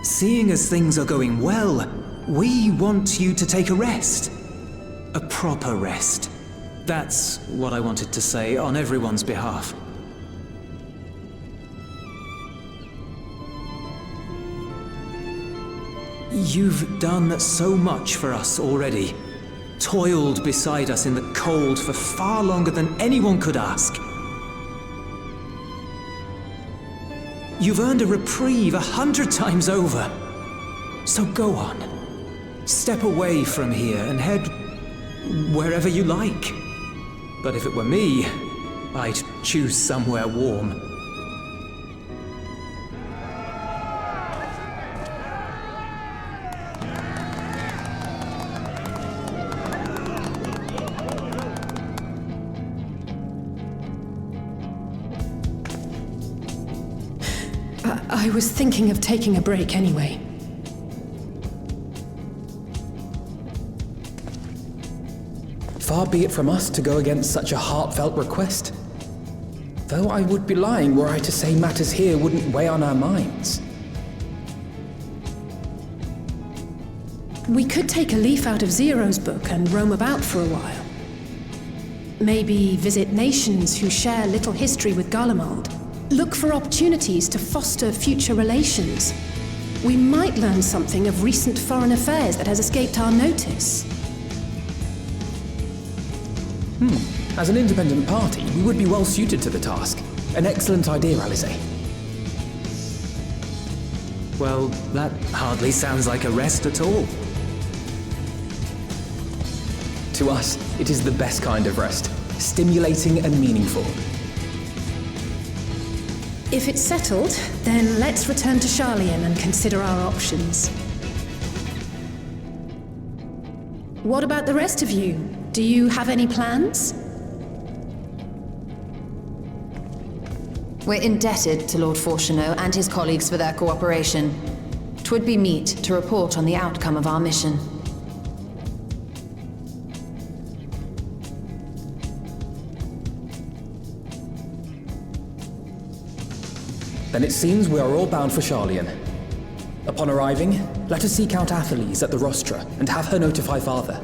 Seeing as things are going well, we want you to take a rest. A proper rest. That's what I wanted to say on everyone's behalf. You've done so much for us already. Toiled beside us in the cold for far longer than anyone could ask. You've earned a reprieve 100 times over. So go on. Step away from here and head wherever you like. But if it were me, I'd choose somewhere warm. I was thinking of taking a break anyway. Far be it from us to go against such a heartfelt request. Though I would be lying were I to say matters here wouldn't weigh on our minds. We could take a leaf out of Zero's book and roam about for a while. Maybe visit nations who share little history with Garlemald. Look for opportunities to foster future relations. We might learn something of recent foreign affairs that has escaped our notice. As an independent party, we would be well suited to the task. An excellent idea, Alize. Well, that hardly sounds like a rest at all. To us, it is the best kind of rest. Stimulating and meaningful. If it's settled, then let's return to Sharlayan and consider our options. What about the rest of you? Do you have any plans? We're indebted to Lord Fortuneau and his colleagues for their cooperation. 'Twould be meet to report on the outcome of our mission. Then it seems we are all bound for Charlian. Upon arriving, let us seek out Atheles at the rostra and have her notify Father.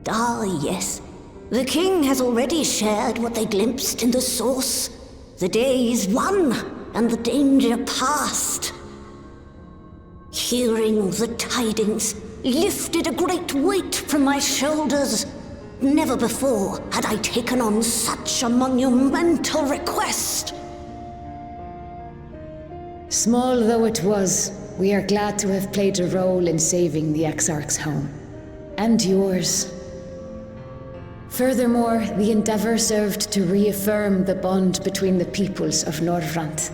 Ah, yes. The king has already shared what they glimpsed in the source. The day is won, and the danger past. Hearing the tidings lifted a great weight from my shoulders. Never before had I taken on such a monumental request. Small though it was, we are glad to have played a role in saving the Exarch's home. And yours. Furthermore, the endeavor served to reaffirm the bond between the peoples of Norvrant.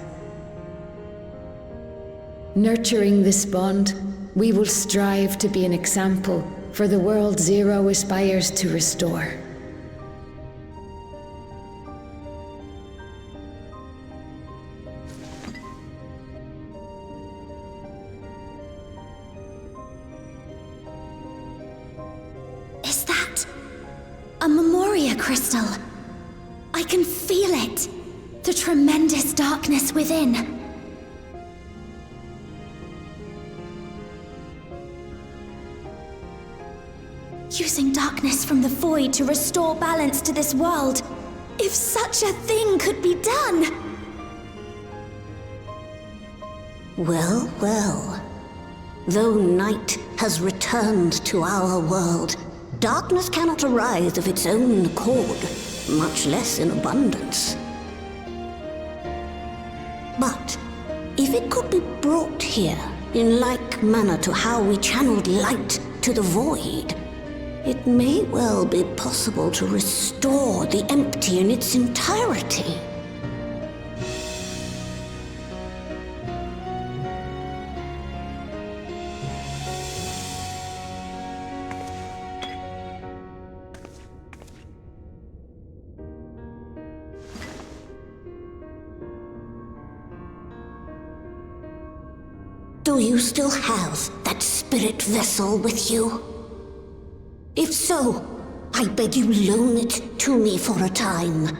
Nurturing this bond, we will strive to be an example for the world Zero aspires to restore. Is that a Memoria crystal? I can feel it. The tremendous darkness within. Using darkness from the void to restore balance to this world. If such a thing could be done! Well, well. Though night has returned to our world, darkness cannot arise of its own accord, much less in abundance. But if it could be brought here in like manner to how we channeled light to the void, it may well be possible to restore the empty in its entirety. Do you still have that spirit vessel with you? If so, I beg you loan it to me for a time.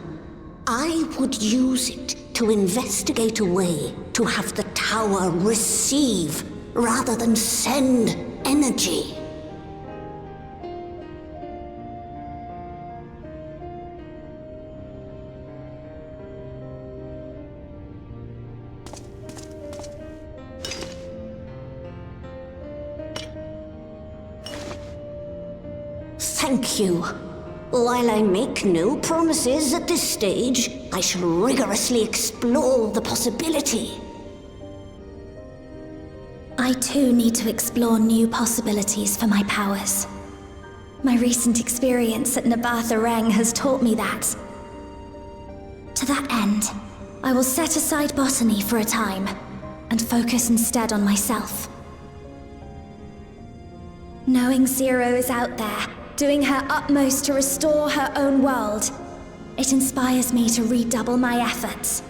I would use it to investigate a way to have the tower receive rather than send energy. Thank you. While I make no promises at this stage, I shall rigorously explore the possibility. I too need to explore new possibilities for my powers. My recent experience at Nabatha Reng has taught me that. To that end, I will set aside botany for a time, and focus instead on myself. Knowing Zero is out there, doing her utmost to restore her own world, it inspires me to redouble my efforts.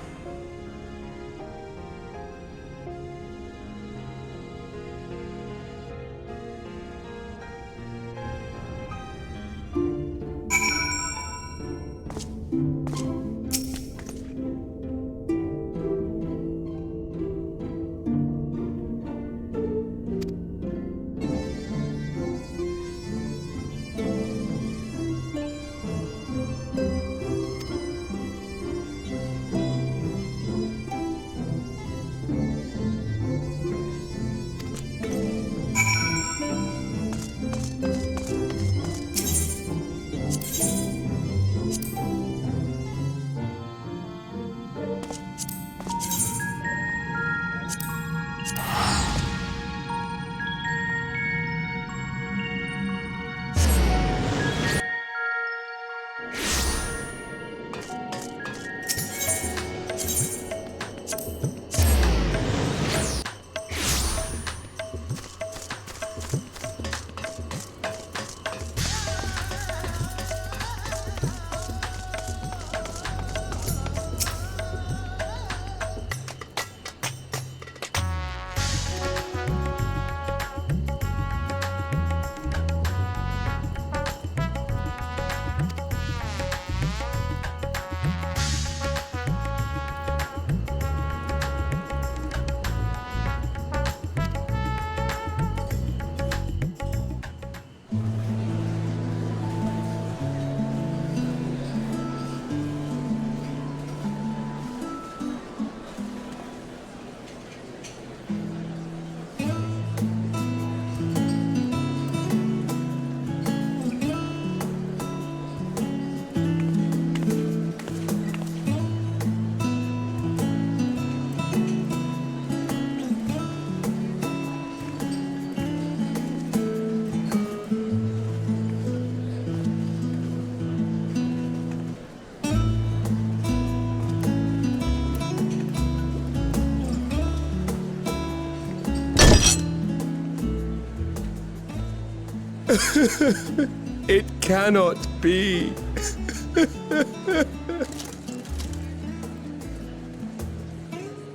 It cannot be.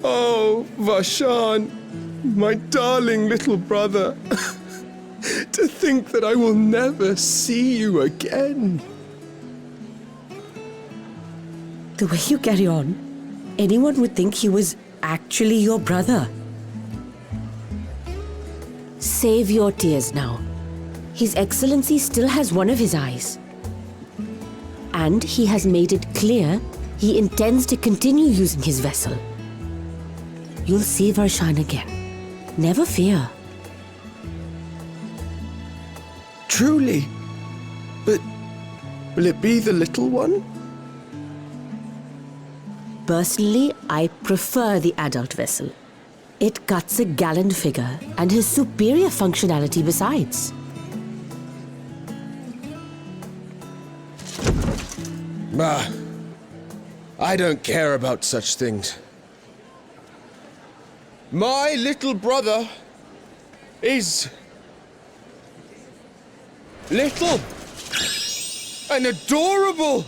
Oh, Vashan, my darling little brother. To think that I will never see you again. The way you carry on, anyone would think he was actually your brother. Save your tears now. His Excellency still has one of his eyes. And he has made it clear he intends to continue using his vessel. You'll see Varshan again. Never fear. Truly? But will it be the little one? Personally, I prefer the adult vessel. It cuts a gallant figure and has superior functionality besides. Bah, I don't care about such things. My little brother is little and adorable.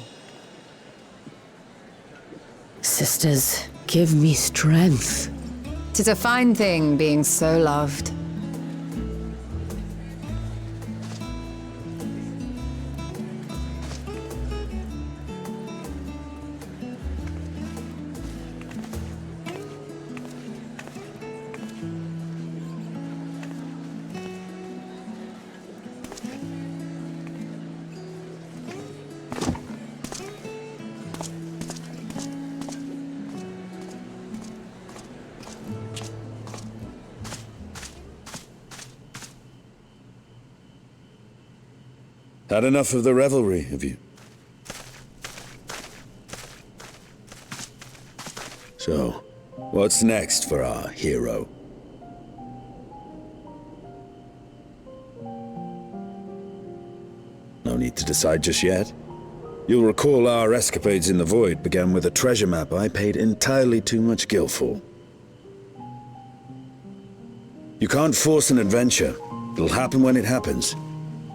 Sisters, give me strength. 'Tis a fine thing being so loved. Had enough of the revelry, have you? So, what's next for our hero? No need to decide just yet. You'll recall our escapades in the Void began with a treasure map I paid entirely too much gil for. You can't force an adventure. It'll happen when it happens.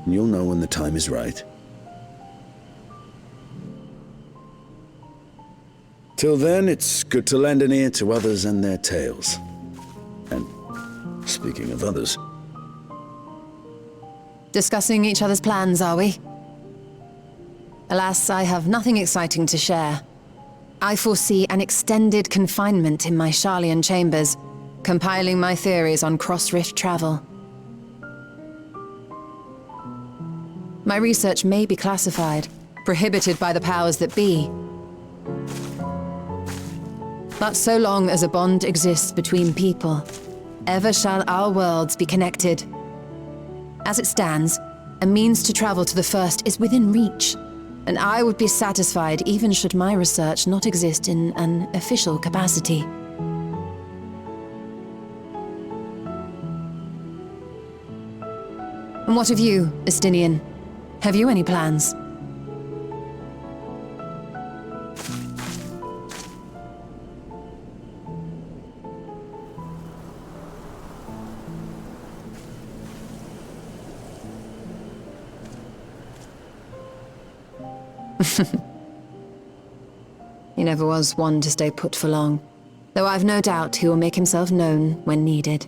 And you'll know when the time is right. Till then, it's good to lend an ear to others and their tales. And speaking of others... Discussing each other's plans, are we? Alas, I have nothing exciting to share. I foresee an extended confinement in my Sharlayan chambers, compiling my theories on cross-rift travel. My research may be classified, prohibited by the powers that be. But so long as a bond exists between people, ever shall our worlds be connected. As it stands, a means to travel to the first is within reach, and I would be satisfied even should my research not exist in an official capacity. And what of you, Estinian? Have you any plans? He never was one to stay put for long, though I've no doubt he will make himself known when needed.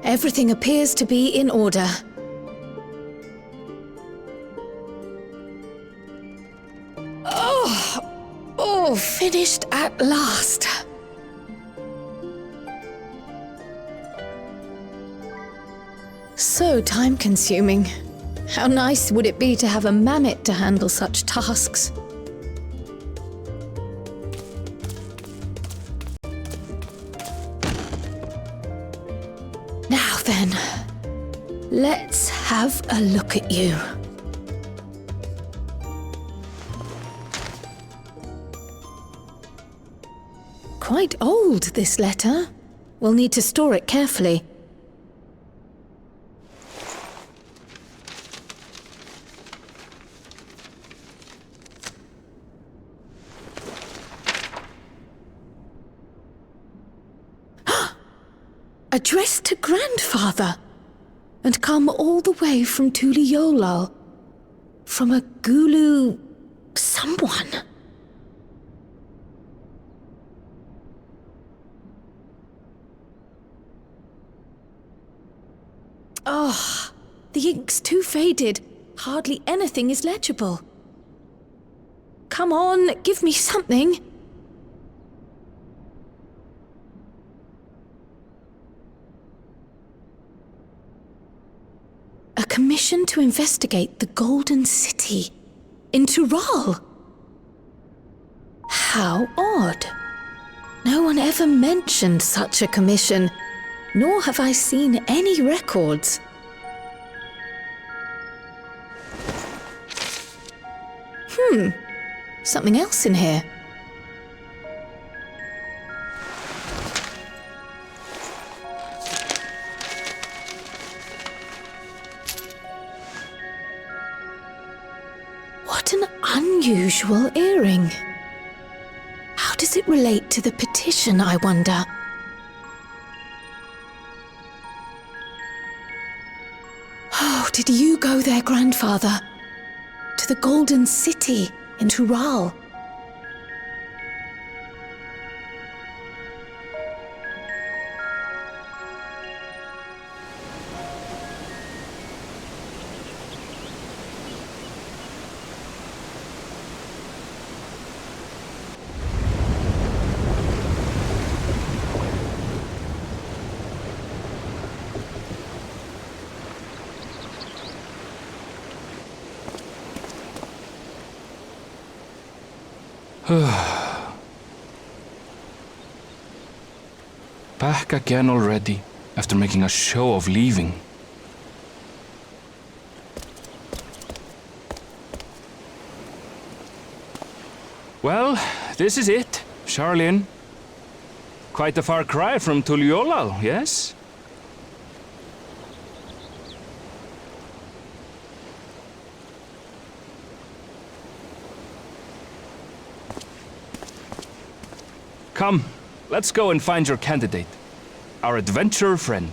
Everything appears to be in order. Oh, finished at last. So time-consuming. How nice would it be to have a mammoth to handle such tasks? Now then, let's have a look at you. Quite old, this letter. We'll need to store it carefully. Addressed to Grandfather, and come all the way from Tuliolal, from a Gulu someone. Oh, the ink's too faded. Hardly anything is legible. Come on, give me something. A commission to investigate the Golden City in Tural. How odd. No one ever mentioned such a commission, nor have I seen any records. Something else in here. What an unusual earring. How does it relate to the petition, I wonder? Oh, did you go there, Grandfather? To the Golden City in Tural? Back again already, after making a show of leaving. Well, this is it, Charlene. Quite a far cry from Tuliolal, yes? Come, let's go and find your candidate, our adventurer friend.